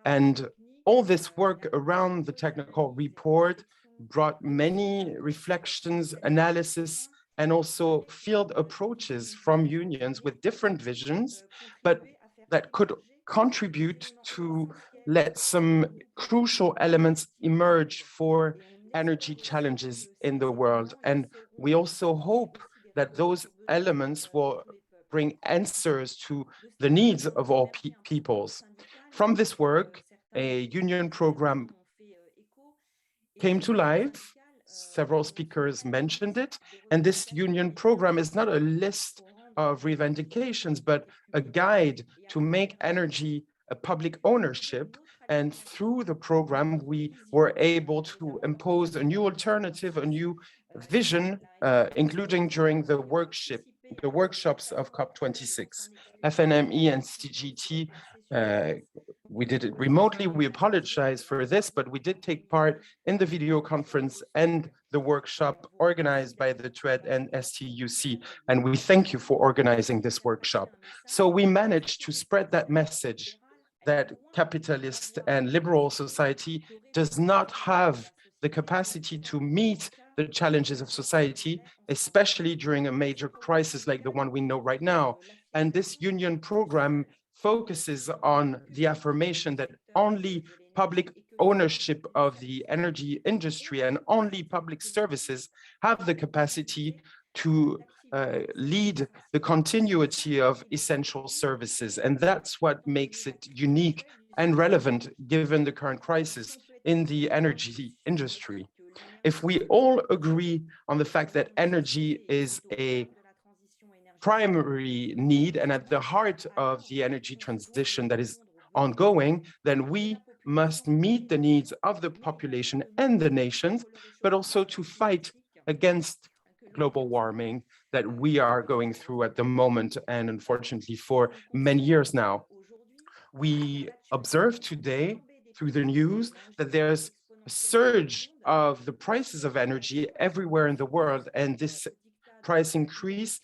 S9: And all this work around the technical report brought many reflections, analysis, and also field approaches from unions with different visions, but that could contribute to let some crucial elements emerge for energy challenges in the world. And we also hope that those elements will bring answers to the needs of all peoples. From this work, a union program came to life. Several speakers mentioned it. And this union program is not a list of revendications, but a guide to make energy a public ownership. And through the program, we were able to impose a new alternative, a new vision, including during the workshops of COP26. FNME and CGT, we did it remotely. We apologize for this, but we did take part in the video conference and the workshop organized by the TUED and STUC. And we thank you for organizing this workshop. So we managed to spread that message that capitalist and liberal society does not have the capacity to meet the challenges of society, especially during a major crisis like the one we know right now. And this union program focuses on the affirmation that only public ownership of the energy industry and only public services have the capacity to lead the continuity of essential services. And that's what makes it unique and relevant given the current crisis in the energy industry. If we all agree on the fact that energy is a primary need and at the heart of the energy transition that is ongoing, then we must meet the needs of the population and the nations, but also to fight against global warming that we are going through at the moment, and unfortunately for many years now. We observe today through the news that there's a surge of the prices of energy everywhere in the world, and this price increase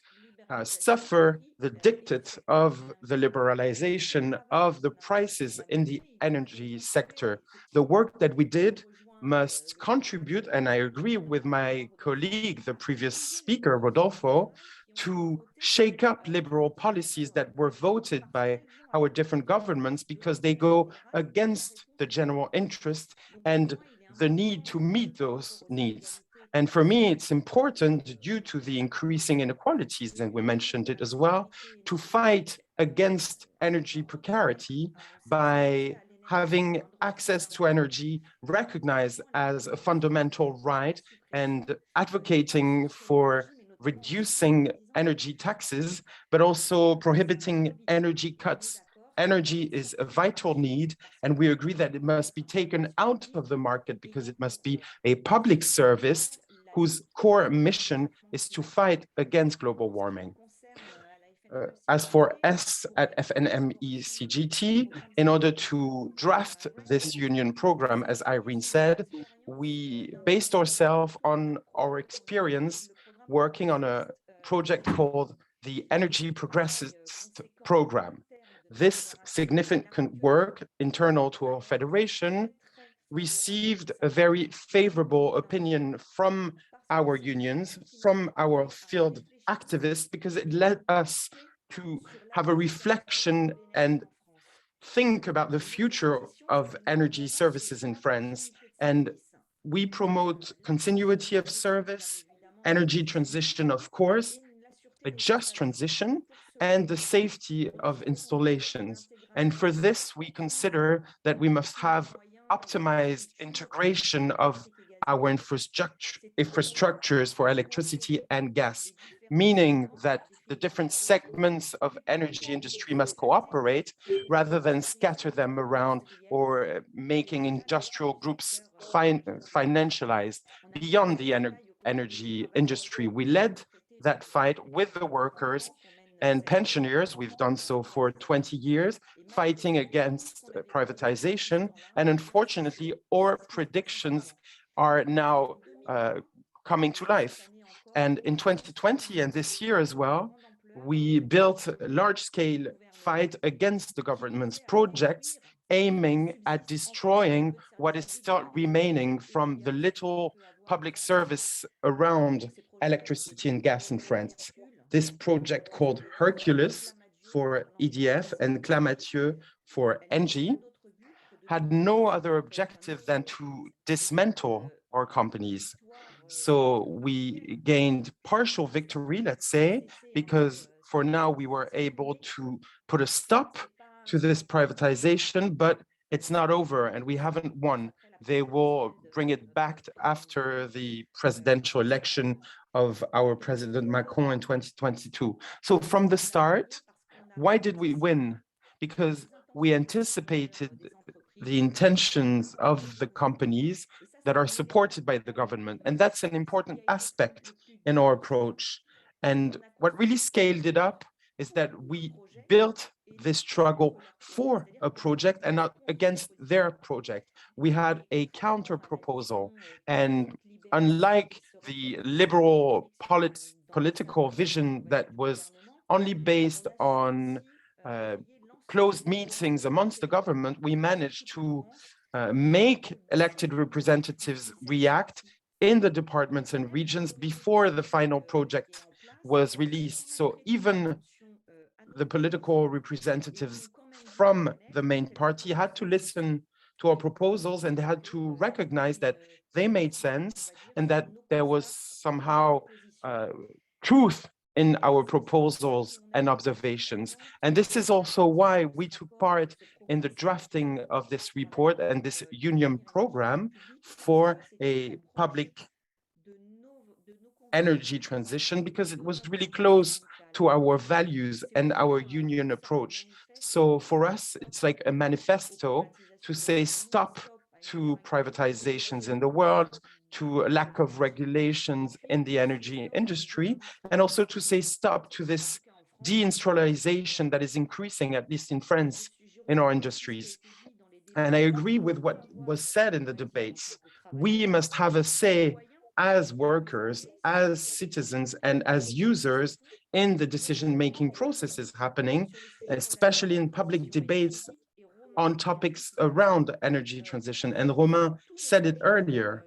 S9: suffer the dictate of the liberalization of the prices in the energy sector. The work that we did must contribute, and I agree with my colleague, the previous speaker, Rodolfo, to shake up liberal policies that were voted by our different governments because they go against the general interest and the need to meet those needs. And for me, it's important, due to the increasing inequalities, and we mentioned it as well, to fight against energy precarity by having access to energy recognized as a fundamental right and advocating for reducing energy taxes, but also prohibiting energy cuts. Energy is a vital need, and we agree that it must be taken out of the market because it must be a public service whose core mission is to fight against global warming. as for S at FNME-CGT, in order to draft this union program, as Irene said, we based ourselves on our experience working on a project called the Energy Progressist Program. This significant work internal to our federation received a very favorable opinion from our unions, from our field activists, because it led us to have a reflection and think about the future of energy services in France. And we promote continuity of service, energy transition, of course, a just transition, and the safety of installations. And for this, we consider that we must have optimized integration of our infrastructures for electricity and gas, meaning that the different segments of energy industry must cooperate rather than scatter them around or making industrial groups financialized beyond the energy industry. We led that fight with the workers and pensioners. We've done so for 20 years, fighting against privatization. And unfortunately, our predictions are now coming to life. And in 2020 and this year as well, we built a large-scale fight against the government's projects aiming at destroying what is still remaining from the little public service around electricity and gas in France. This project called Hercules for EDF and Clamatieu for Engie had no other objective than to dismantle our companies. So we gained partial victory, let's say, because for now we were able to put a stop to this privatization, but it's not over and we haven't won. They will bring it back after the presidential election of our President Macron in 2022. So from the start, why did we win? Because we anticipated the intentions of the companies that are supported by the government. And that's an important aspect in our approach. And what really scaled it up is that we built this struggle for a project and not against their project. We had a counter proposal. And unlike the liberal political vision that was only based on closed meetings amongst the government, we managed to make elected representatives react in the departments and regions before the final project was released. So even the political representatives from the main party had to listen to our proposals and they had to recognize that they made sense and that there was somehow truth in our proposals and observations. And this is also why we took part in the drafting of this report and this union program for a public energy transition, because it was really close to our values and our union approach. So for us, it's like a manifesto to say stop to privatizations in the world, to a lack of regulations in the energy industry, and also to say stop to this deindustrialization that is increasing, at least in France, in our industries. And I agree with what was said in the debates. We must have a say as workers, as citizens, and as users in the decision-making processes happening, especially in public debates on topics around energy transition. And Romain said it earlier.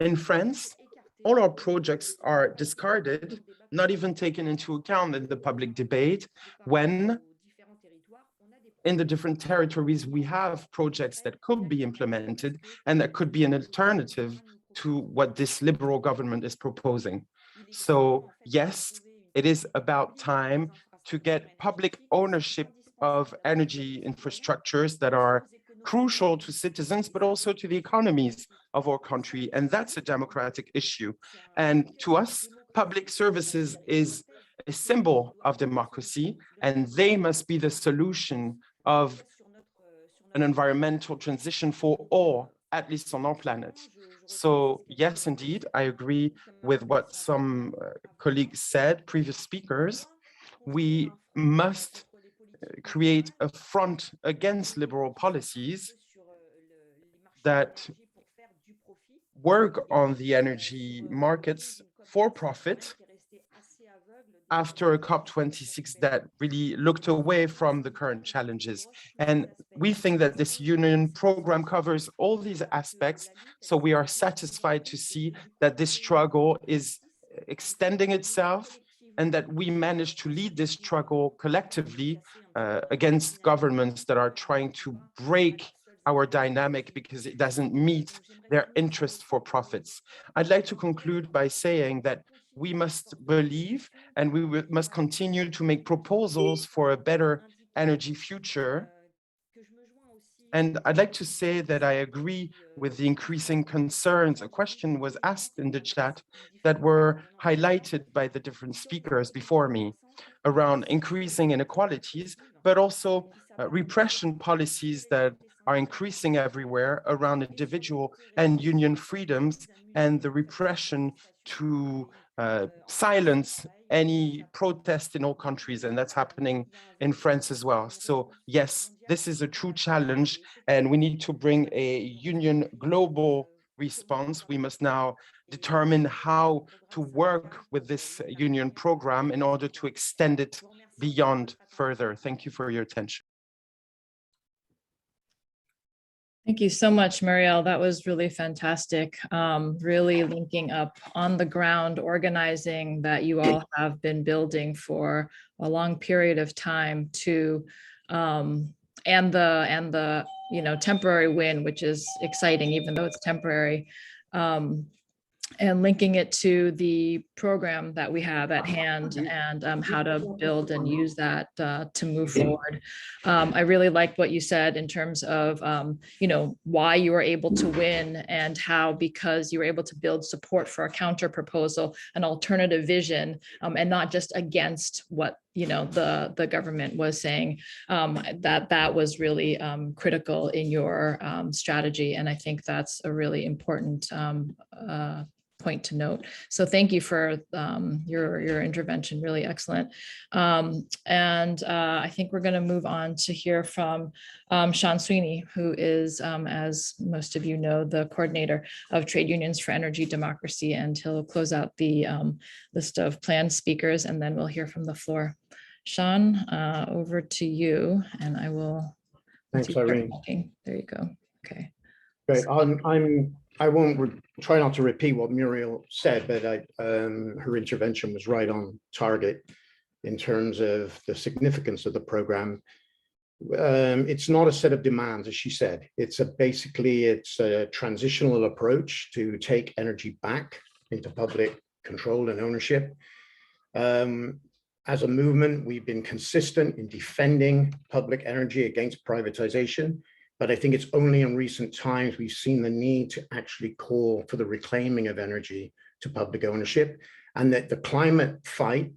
S9: In France, all our projects are discarded, not even taken into account in the public debate, when in the different territories we have projects that could be implemented and that could be an alternative to what this liberal government is proposing. So yes, it is about time to get public ownership of energy infrastructures that are crucial to citizens, but also to the economies of our country. And that's a democratic issue. And to us, public services is a symbol of democracy, and they must be the solution of an environmental transition for all, at least on our planet. So yes, indeed, I agree with what some colleagues said, previous speakers. we must create a front against liberal policies that work on the energy markets for profit after a COP26 that really looked away from the current challenges. And we think that this union program covers all these aspects. So we are satisfied to see that this struggle is extending itself and that we managed to lead this struggle collectively against governments that are trying to break our dynamic because it doesn't meet their interest for profits. I'd like to conclude by saying that we must believe and we must continue to make proposals for a better energy future. And I'd like to say that I agree with the increasing concerns. A question was asked in the chat that were highlighted by the different speakers before me around increasing inequalities, but also repression policies that are increasing everywhere around individual and union freedoms and the repression to silence any protest in all countries, and that's happening in France as well. So yes, this is a true challenge, and we need to bring a union global response. We must now determine how to work with this union program in order to extend it beyond further. Thank you for your attention.
S1: Thank you so much, Marielle. That was really fantastic. Really linking up on the ground, organizing that you all have been building for a long period of time to, and the temporary win, which is exciting, even though it's temporary. And linking it to the program that we have at hand and how to build and use that to move forward. I really liked what you said in terms of, why you were able to win and how, because you were able to build support for a counter proposal, an alternative vision, and not just against what the government was saying, that was really critical in your strategy. And I think that's a really important point to note. So thank you for your intervention, really excellent. And I think we're going to move on to hear from Sean Sweeney, who is, as most of you know, the coordinator of Trade Unions for Energy Democracy, and he'll close out the list of planned speakers, and then we'll hear from the floor. Sean, over to you, and I will.
S10: Thanks, Irene.
S1: There you go. Okay.
S10: Great. I won't try not to repeat what Muriel said, but her intervention was right on target in terms of the significance of the program. It's not a set of demands, as she said. It's basically a transitional approach to take energy back into public control and ownership. As a movement, we've been consistent in defending public energy against privatization. But I think it's only in recent times we've seen the need to actually call for the reclaiming of energy to public ownership, and that the climate fight,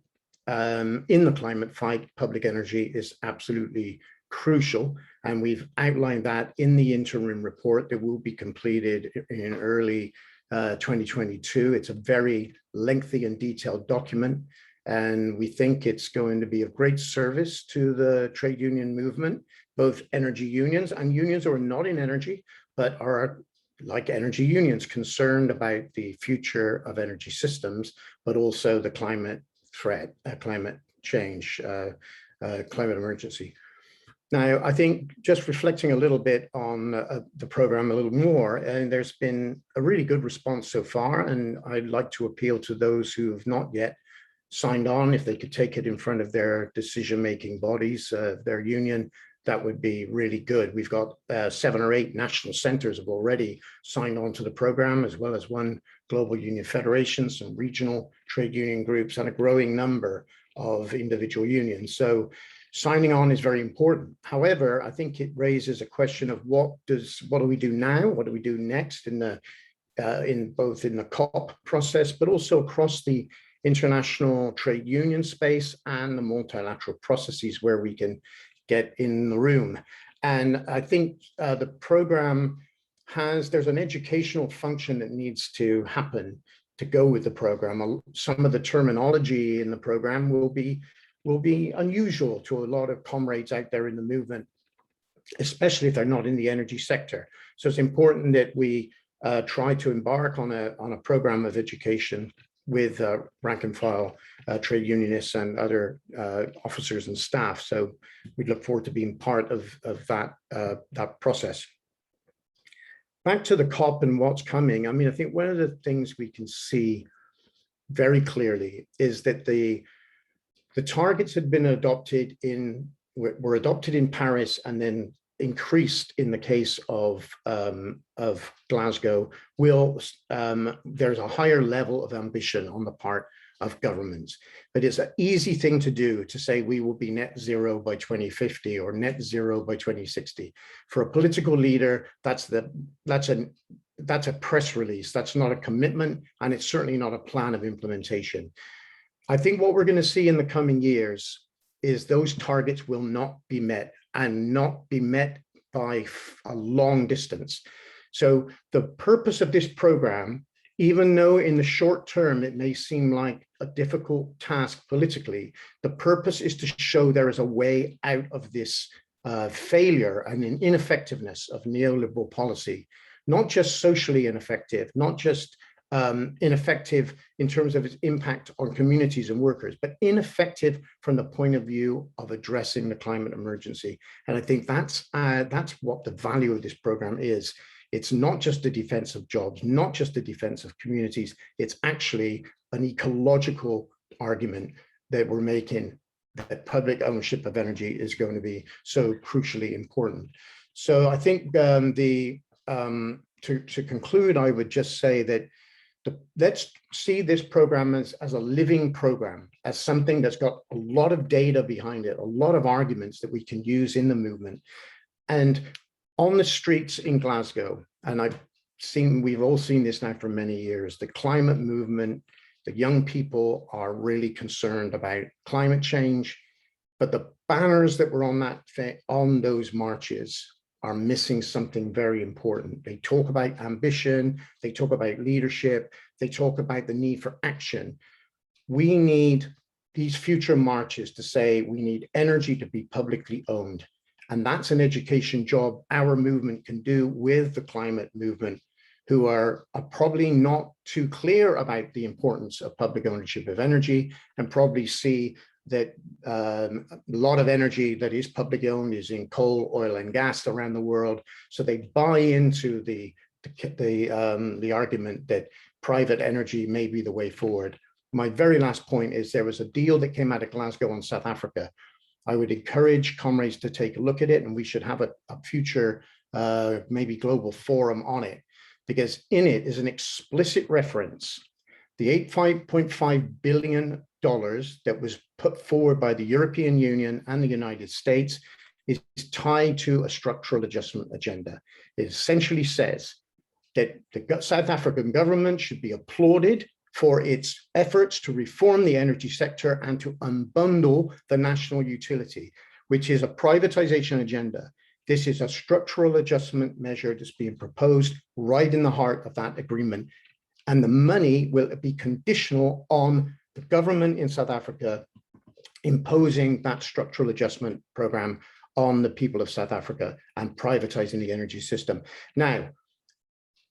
S10: in the climate fight, public energy is absolutely crucial. And we've outlined that in the interim report that will be completed in early 2022. It's a very lengthy and detailed document, and we think it's going to be of great service to the trade union movement, both energy unions and unions who are not in energy, but are, like energy unions, concerned about the future of energy systems, but also the climate threat, climate change, climate emergency. Now, I think just reflecting a little bit on the program a little more, and there's been a really good response so far, and I'd like to appeal to those who have not yet signed on, if they could take it in front of their decision-making bodies, their union, that would be really good. We've got 7 or 8 national centers have already signed on to the program, as well as 1 global union federation, some regional trade union groups, and a growing number of individual unions. So signing on is very important. However, I think it raises a question of what do we do now? What do we do next in both in the COP process, but also across the international trade union space and the multilateral processes where we can get in the room. And I think the program there's an educational function that needs to happen to go with the program. Some of the terminology in the program will be will be unusual to a lot of comrades out there in the movement, especially if they're not in the energy sector. So it's important that we try to embark on a program of education with rank and file trade unionists and other officers and staff. So we look forward to being part of that process. Back to the COP and what's coming. I mean, I think one of the things we can see very clearly is that the targets had been adopted were adopted in Paris and then increased in the case of Glasgow. There's a higher level of ambition on the part of governments, but it's an easy thing to do to say we will be net zero by 2050 or net zero by 2060. For a political leader, that's a press release. That's not a commitment, and it's certainly not a plan of implementation. I think what we're going to see in the coming years is those targets will not be met, and not be met by a long distance. So the purpose of this program, even though in the short term it may seem like a difficult task politically, the purpose is to show there is a way out of this failure and an ineffectiveness of neoliberal policy, not just socially ineffective, not just ineffective in terms of its impact on communities and workers, but ineffective from the point of view of addressing the climate emergency. And I think that's what the value of this program is. It's not just the defense of jobs, not just the defense of communities. It's actually an ecological argument that we're making, that public ownership of energy is going to be so crucially important. So I think to conclude, I would just say that let's see this program as a living program, as something that's got a lot of data behind it, a lot of arguments that we can use in the movement. And on the streets in Glasgow, and we've all seen this now for many years, the climate movement, the young people are really concerned about climate change, but the banners that were on those marches are missing something very important. They talk about ambition, they talk about leadership, they talk about the need for action. We need these future marches to say we need energy to be publicly owned. And that's an education job our movement can do with the climate movement, who are probably not too clear about the importance of public ownership of energy, and probably see that a lot of energy that is publicly owned is in coal, oil, and gas around the world. So they buy into the argument that private energy may be the way forward. My very last point is there was a deal that came out of Glasgow on South Africa. I would encourage comrades to take a look at it, and we should have a future maybe global forum on it, because in it is an explicit reference. The $8.5 billion that was put forward by the European Union and the United States is tied to a structural adjustment agenda. It essentially says that the South African government should be applauded for its efforts to reform the energy sector and to unbundle the national utility, which is a privatization agenda. This is a structural adjustment measure that's being proposed right in the heart of that agreement. And the money will be conditional on the government in South Africa imposing that structural adjustment program on the people of South Africa and privatizing the energy system. Now,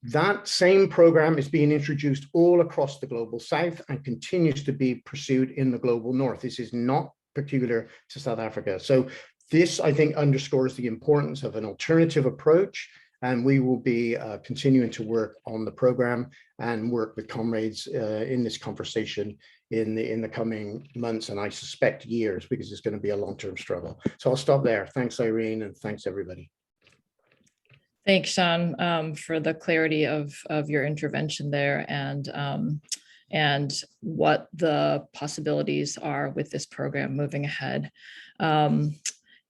S10: that same program is being introduced all across the global South and continues to be pursued in the global North. This is not peculiar to South Africa. So this, I think, underscores the importance of an alternative approach, and we will be continuing to work on the program and work with comrades in this conversation in the coming months, and I suspect years, because it's going to be a long-term struggle. So I'll stop there. Thanks, Irene, and thanks, everybody.
S1: Thanks, Sean, for the clarity of your intervention there, and what the possibilities are with this program moving ahead.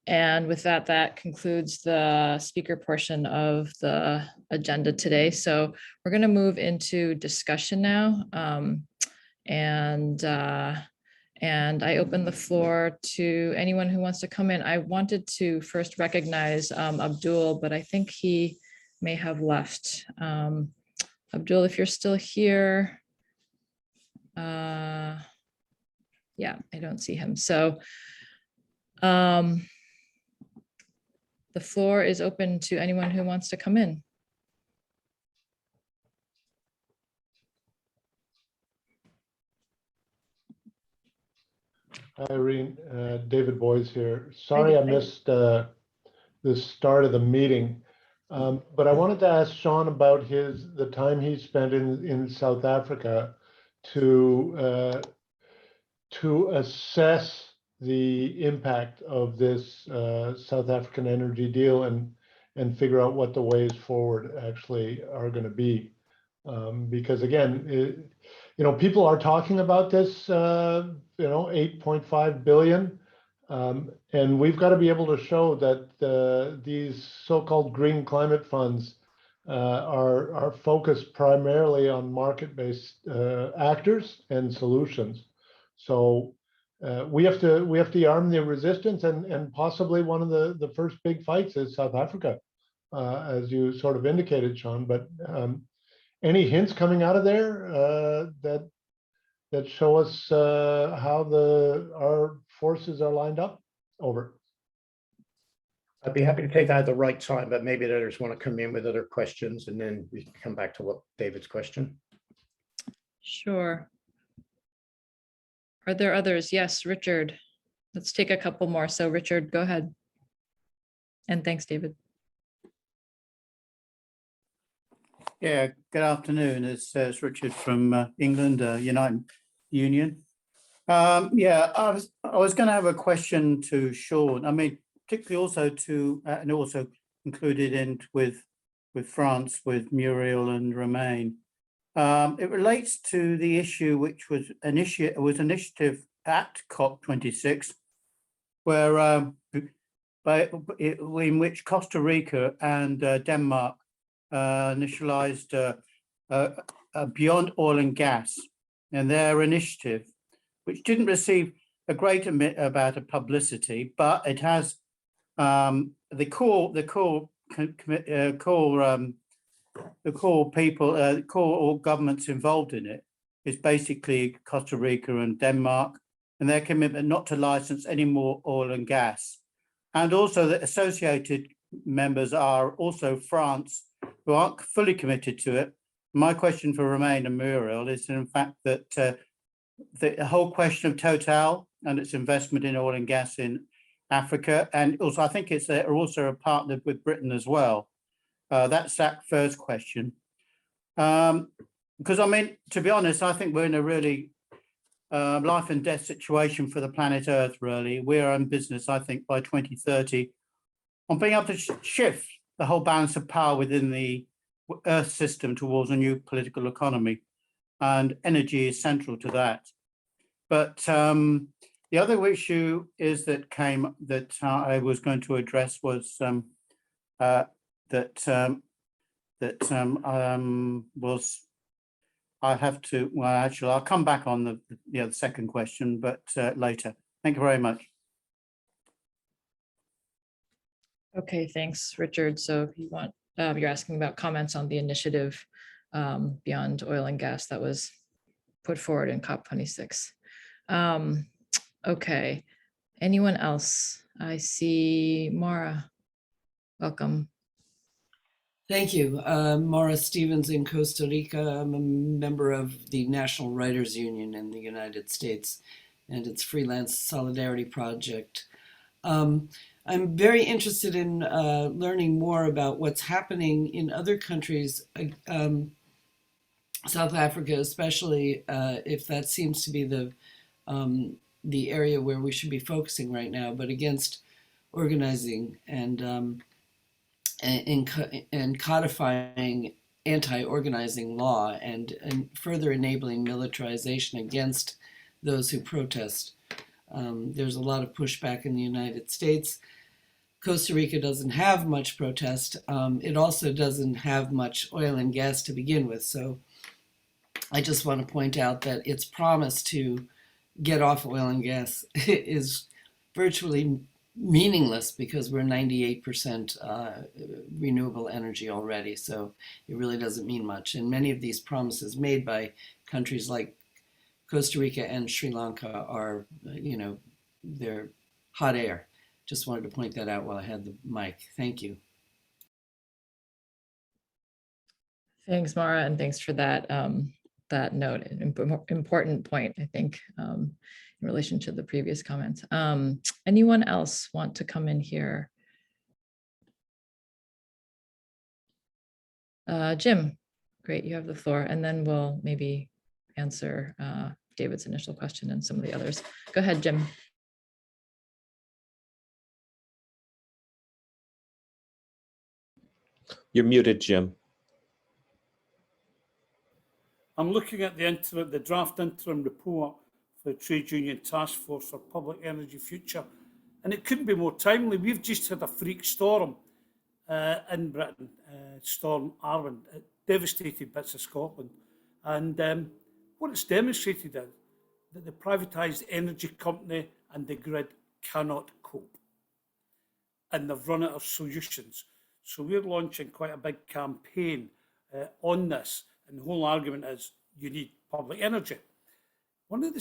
S1: And with that, that concludes the speaker portion of the agenda today. So we're going to move into discussion now. And I open the floor to anyone who wants to come in. I wanted to first recognize Abdul, but I think he may have left. Abdul, if you're still here. Yeah, I don't see him. So the floor is open to anyone who wants to come in.
S11: Hi, Irene. David Boyes here. Sorry I missed the start of the meeting, but I wanted to ask Sean about the time he spent in South Africa to assess the impact of this South African energy deal and figure out what the ways forward actually are going to be. Because again, people are talking about this, 8.5 billion. And we've got to be able to show that these so-called green climate funds are focused primarily on market-based actors and solutions. So we have to arm the resistance, and possibly one of the first big fights is South Africa, as you sort of indicated, Sean. But any hints coming out of there that show us how our forces are lined up? Over.
S10: I'd be happy to take that at the right time, but maybe others want to come in with other questions, and then we can come back to what David's question.
S1: Sure. Are there others? Yes, Richard. Let's take a couple more. So Richard, go ahead. And thanks, David.
S12: Yeah, good afternoon. It's Richard from England, United Union. Yeah, I was going to have a question to Sean. I mean, particularly also to, and also included in with France, with Muriel and Romain. It relates to the issue which was initiative at COP26, where in which Costa Rica and Denmark initialized beyond oil and gas, and their initiative, which didn't receive a great amount of publicity, but it has the core governments involved in it is basically Costa Rica and Denmark, and their commitment not to license any more oil and gas. And also the associated members are also France, who aren't fully committed to it. My question for Romain and Muriel is in fact that the whole question of Total and its investment in oil and gas in Africa, and also I think they're also partnered with Britain as well. That's that first question. Because I mean, to be honest, I think we're in a really life and death situation for the planet Earth, really. We're in business, I think, by 2030 on being able to shift the whole balance of power within the Earth system towards a new political economy. And energy is central to that. But the other issue is that I was going to address was I have to, well, actually, I'll come back on the second question, but later. Thank you very much.
S1: Okay, thanks, Richard. So if you want, you're asking about comments on the initiative beyond oil and gas that was put forward in COP26. Okay, anyone else? I see Mara. Welcome.
S13: Thank you. Mara Stevens in Costa Rica. I'm a member of the National Writers Union in the United States and its Freelance Solidarity Project. I'm very interested in learning more about what's happening in other countries, South Africa especially, if that seems to be the area where we should be focusing right now, but against organizing and codifying anti-organizing law and further enabling militarization against those who protest. There's a lot of pushback in the United States. Costa Rica doesn't have much protest. It also doesn't have much oil and gas to begin with. So I just want to point out that its promise to get off oil and gas is virtually meaningless because we're 98% renewable energy already. So it really doesn't mean much. And many of these promises made by countries like Costa Rica and Sri Lanka are, they're hot air. Just wanted to point that out while I had the mic. Thank you.
S1: Thanks, Mara, and thanks for that that note. An important point, I think, in relation to the previous comments. Anyone else want to come in here? Jim, great, you have the floor, and then we'll maybe answer David's initial question and some of the others. Go ahead, Jim.
S14: You're muted, Jim.
S15: I'm looking at the draft interim report for the Trade Union Task Force for Public Energy Future, and it couldn't be more timely. We've just had a freak storm in Britain, Storm Arwen. It devastated bits of Scotland, and what it's demonstrated is that the privatised energy company and the grid cannot cope, and they've run out of solutions. So we're launching quite a big campaign on this, and the whole argument is you need public energy. One of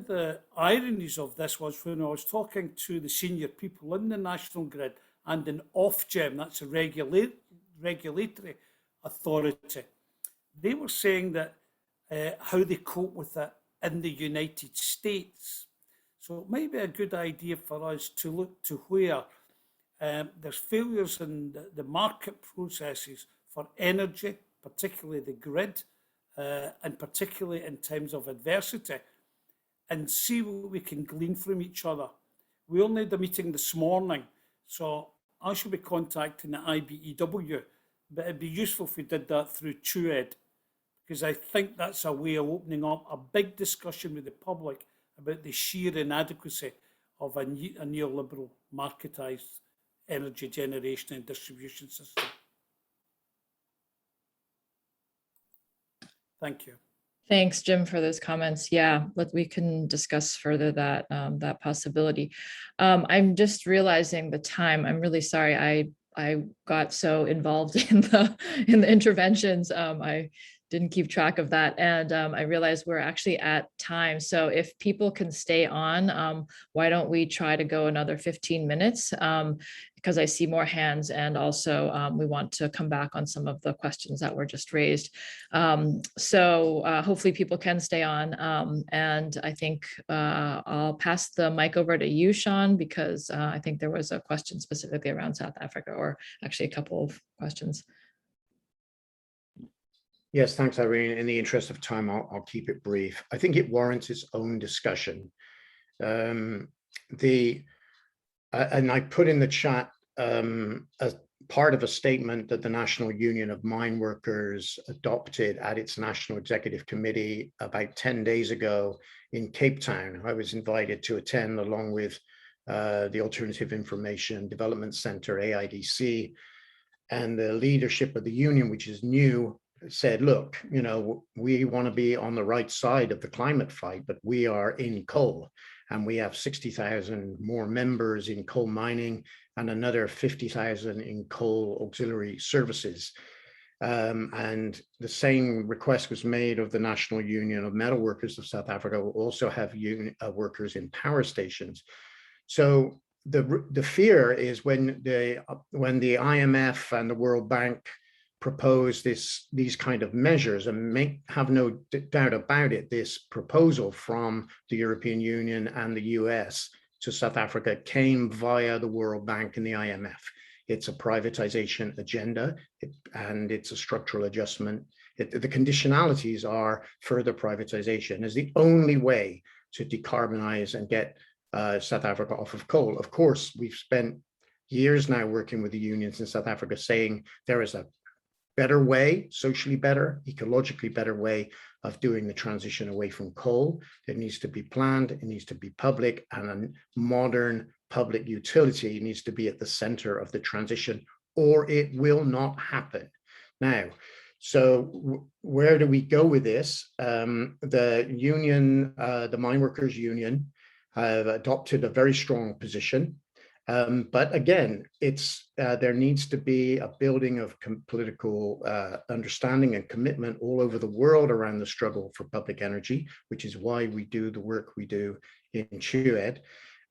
S15: the ironies of this was when I was talking to the senior people in the National Grid and in Ofgem, that's a regulatory authority, they were saying that how they cope with it in the United States. So it might be a good idea for us to look to where there's failures in the market processes for energy, particularly the grid, and particularly in times of adversity, and see what we can glean from each other. We only had a meeting this morning, so I should be contacting the IBEW, but it'd be useful if we did that through TUED, because I think that's a way of opening up a big discussion with the public about the sheer inadequacy of a neoliberal marketised energy generation and distribution system. Thank you.
S1: Thanks, Jim, for those comments. Yeah, we can discuss further that that possibility. I'm just realizing the time. I'm really sorry. I got so involved in the interventions. I didn't keep track of that, and I realized we're actually at time. So if people can stay on, why don't we try to go another 15 minutes? Because I see more hands, and also we want to come back on some of the questions that were just raised. So hopefully people can stay on, and I think I'll pass the mic over to you, Sean, because I think there was a question specifically around South Africa, or actually a couple of questions.
S10: Yes, thanks, Irene. In the interest of time, I'll keep it brief. I think it warrants its own discussion. And I put in the chat as part of a statement that the National Union of Mine Workers adopted at its National Executive Committee about 10 days ago in Cape Town. I was invited to attend along with the Alternative Information Development Center, AIDC, and the leadership of the union, which is new, said, look, you know, we want to be on the right side of the climate fight, but we are in coal, and we have 60,000 more members in coal mining and another 50,000 in coal auxiliary services. And the same request was made of the National Union of Metal Workers of South Africa, who also have workers in power stations. So the fear is when the IMF and the World Bank propose these kind of measures, and have no doubt about it, this proposal from the European Union and the US to South Africa came via the World Bank and the IMF. It's a privatization agenda, and it's a structural adjustment. The conditionalities are further privatization as the only way to decarbonize and get South Africa off of coal. Of course, we've spent years now working with the unions in South Africa saying there is a better way, socially better, ecologically better way of doing the transition away from coal. It needs to be planned, it needs to be public, and a modern public utility needs to be at the center of the transition, or it will not happen. Now, so where do we go with this? The union, the Mine Workers Union, have adopted a very strong position, But again, there needs to be a building of political understanding and commitment all over the world around the struggle for public energy, which is why we do the work we do in TUED.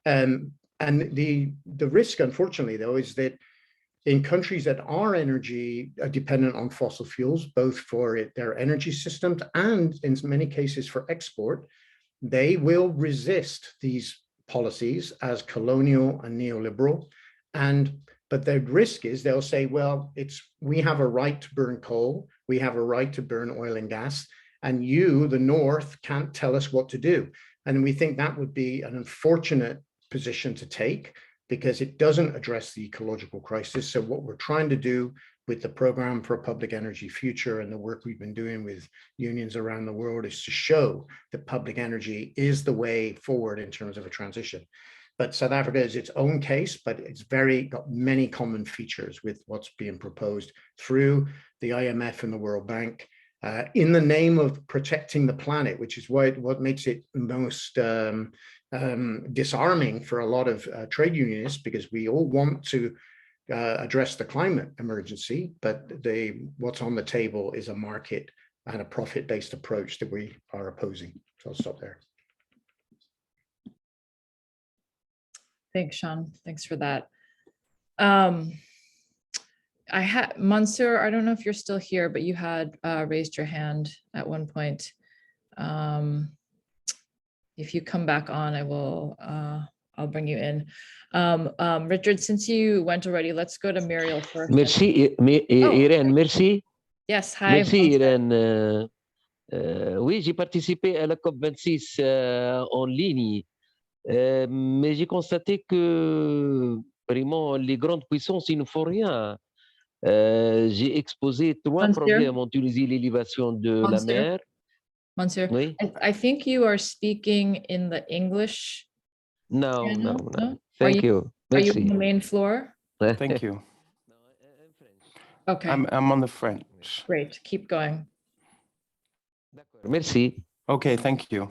S10: And the risk, unfortunately, though, is that in countries that are energy dependent on fossil fuels, both for their energy systems and in many cases for export, they will resist these policies as colonial and neoliberal. But the risk is they'll say, well, we have a right to burn coal, we have a right to burn oil and gas, and you, the North, can't tell us what to do. And we think that would be an unfortunate position to take, because it doesn't address the ecological crisis. So what we're trying to do with the Program for a Public Energy Future and the work we've been doing with unions around the world is to show that public energy is the way forward in terms of a transition. But South Africa is its own case, but it's got many common features with what's being proposed through the IMF and the World Bank, in the name of protecting the planet, which is what makes it most disarming for a lot of trade unionists, because we all want to address the climate emergency, but what's on the table is a market and a profit-based approach that we are opposing. So I'll stop there.
S1: Thanks, Sean. Thanks for that. Mansour, I don't know if you're still here, but you had raised your hand at one point. If you come back on, I'll bring you in. Richard, since you went already, let's go to Muriel first.
S14: Merci, Irène, merci.
S1: Yes, hi.
S14: Merci, Irène. Oui, j'ai participé à la COP26 en ligne, mais j'ai constaté que vraiment les grandes puissances, ils ne font rien. J'ai exposé trois problèmes en Tunisie, l'élévation de la mer.
S1: Mansour,
S14: Oui.
S1: I think you are speaking in the English.
S14: No.
S1: Thank
S14: you.
S1: Are you on the main floor?
S9: Thank you.
S1: Okay.
S9: I'm on the French.
S1: Great. Keep going.
S14: Merci.
S9: Okay, thank you.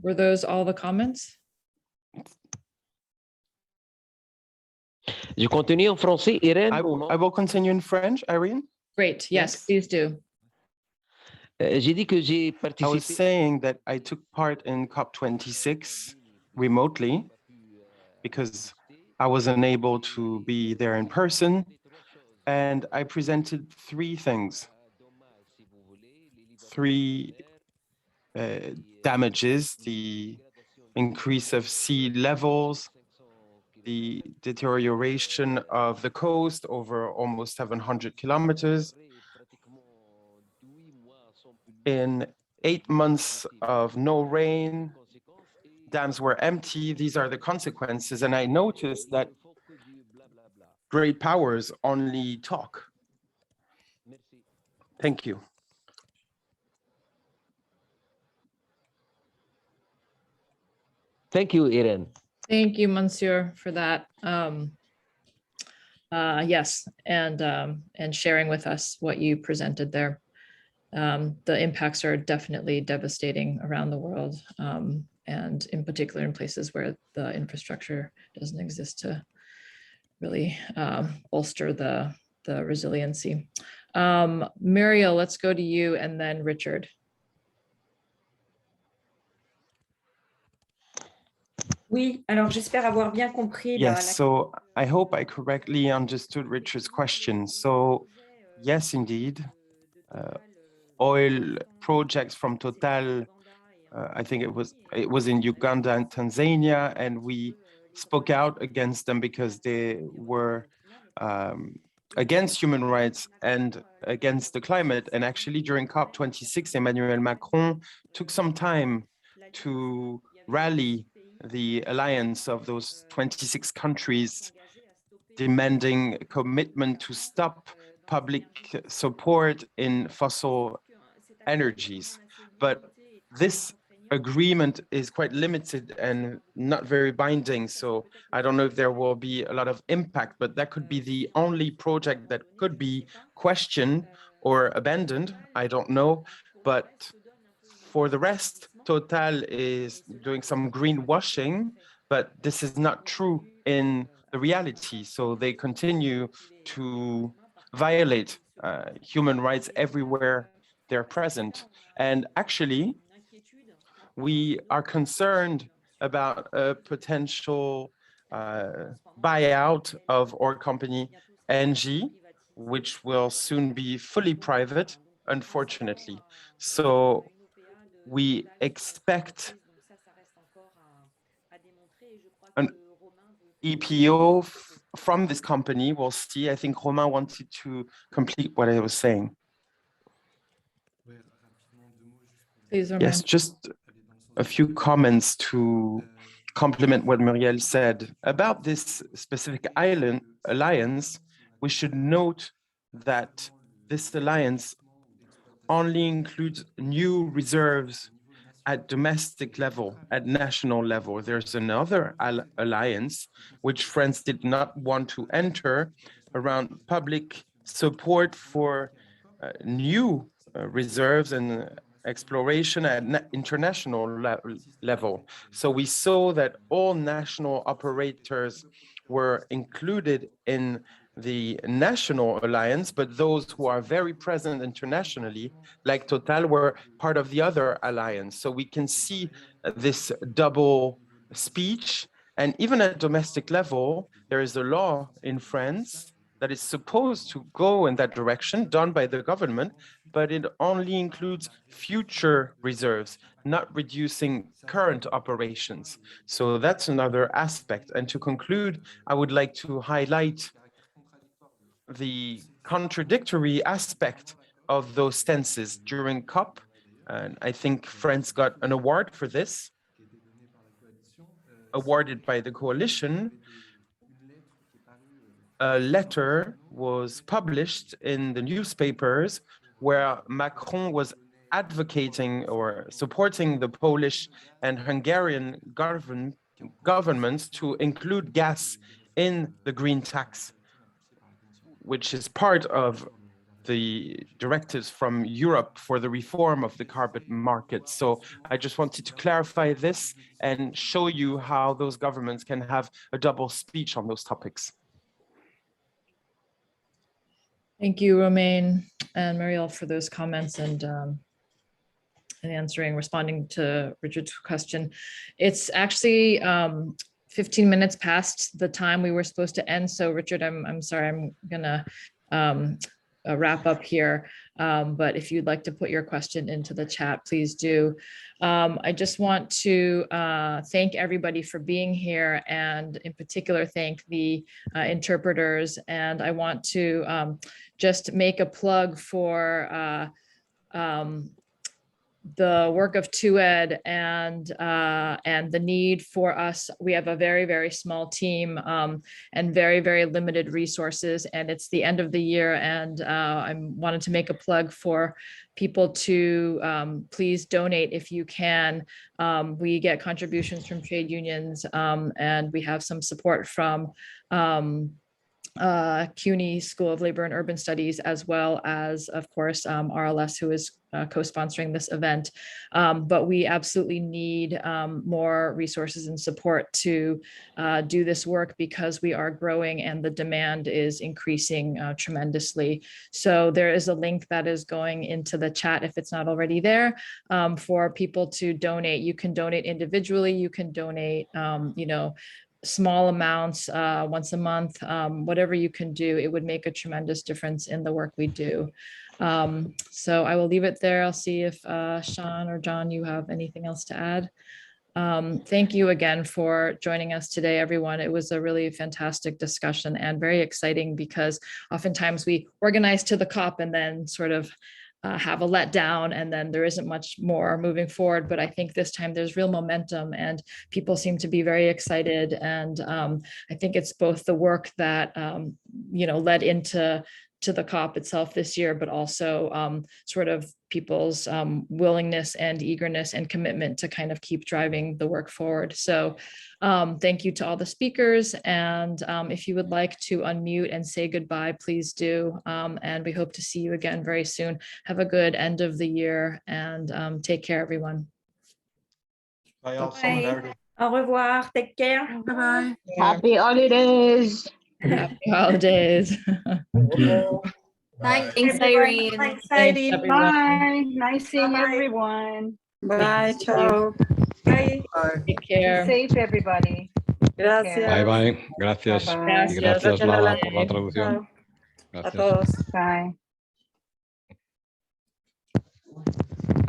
S1: Were those all the comments?
S14: Je continue en français, Irène?
S9: I will continue in French, Irene.
S1: Great. Yes, please do.
S14: J'ai dit que j'ai participé.
S9: I was saying that I took part in COP26 remotely because I was unable to be there in person, and I presented three things. Three damages: the increase of sea levels, the deterioration of the coast over almost 700 kilometers. In 8 months of no rain, dams were empty. These are the consequences. And I noticed that great powers only talk. Thank you.
S14: Thank you, Irene.
S1: Thank you, Mansour, for that. Yes, and sharing with us what you presented there. The impacts are definitely devastating around the world, and in particular in places where the infrastructure doesn't exist to really bolster the resiliency. Muriel, let's go to you, and then Richard.
S5: Oui, alors j'espère avoir bien compris.
S9: Yes, so I hope I correctly understood Richard's question. So yes, indeed, oil projects from Total, I think it was in Uganda and Tanzania, and we spoke out against them because they were against human rights and against the climate. And actually during COP26, Emmanuel Macron took some time to rally the alliance of those 26 countries, demanding commitment to stop public support in fossil energies. But this agreement is quite limited and not very binding. So I don't know if there will be a lot of impact, but that could be the only project that could be questioned or abandoned. I don't know. But For the rest, Total is doing some greenwashing, but this is not true in the reality. So they continue to violate human rights everywhere they're present. And actually, we are concerned about a potential buyout of our company NG, which will soon be fully private, unfortunately. So we expect an EPO from this company. We'll see. I think Romain wanted to complete what I was saying.
S1: Please, Romain.
S9: Yes, just a few comments to complement what Muriel said. About this specific alliance, we should note that this alliance only includes new reserves at domestic level, at national level. There's another alliance which France did not want to enter around public support for new reserves and exploration at international level. So we saw that all national operators were included in the national alliance, but those who are very present internationally, like Total, were part of the other alliance. So we can see this double speech. And even at domestic level, there is a law in France that is supposed to go in that direction, done by the government, but it only includes future reserves, not reducing current operations. So that's another aspect. And to conclude, I would like to highlight the contradictory aspect of those stances during COP. And I think France got an award for this, awarded by the coalition. A letter was published in the newspapers where Macron was advocating or supporting the Polish and Hungarian governments to include gas in the green tax, which is part of the directives from Europe for the reform of the carbon market. So I just wanted to clarify this and show you how those governments can have a double speech on those topics.
S1: Thank you, Romain and Muriel, for those comments and responding to Richard's question. It's actually 15 minutes past the time we were supposed to end. So Richard, I'm sorry, I'm gonna wrap up here. But if you'd like to put your question into the chat, please do. I just want to thank everybody for being here, and in particular, thank the interpreters. And I want to just make a plug for the work of TUED and the need for us. We have a very, very small team and very, very limited resources, and it's the end of the year, and I wanted to make a plug for people to please donate if you can. We get contributions from trade unions, and we have some support from CUNY School of Labor and Urban Studies, as well as, of course, RLS, who is co-sponsoring this event. But we absolutely need more resources and support to do this work, because we are growing and the demand is increasing tremendously. So there is a link that is going into the chat, if it's not already there, for people to donate. You can donate individually, you can donate, small amounts once a month, whatever you can do. It would make a tremendous difference in the work we do. So I will leave it there. I'll see if Sean or John, you have anything else to add. Thank you again for joining us today, everyone. It was a really fantastic discussion and very exciting, because oftentimes we organize to the COP and then sort of have a letdown, and then there isn't much more moving forward. But I think this time there's real momentum and people seem to be very excited. And I think it's both the work that, led into to the COP itself this year, but also sort of people's willingness and eagerness and commitment to kind of keep driving the work forward. So thank you to all the speakers. And if you would like to unmute and say goodbye, please do. And we hope to see you again very soon. Have a good end of the year and take care, everyone.
S5: Bye. Au revoir. Take care.
S16: Bye-bye.
S17: Happy holidays.
S1: Happy holidays.
S3: Thank you.
S2: Thanks,
S5: Irene.
S2: Thanks,
S1: Thanks,
S2: Irene.
S1: everyone.
S17: Bye. Nice seeing
S2: Bye.
S17: everyone.
S16: Bye.
S1: Thank
S16: Ciao.
S5: Bye.
S1: Take
S17: Be
S1: care.
S17: safe, everybody.
S16: Gracias.
S18: Bye bye. Gracias.
S17: Bye-bye.
S18: Y gracias,
S1: Gracias.
S18: Lala, por la traducción.
S16: Chao. A
S18: Gracias.
S16: todos.
S17: Bye.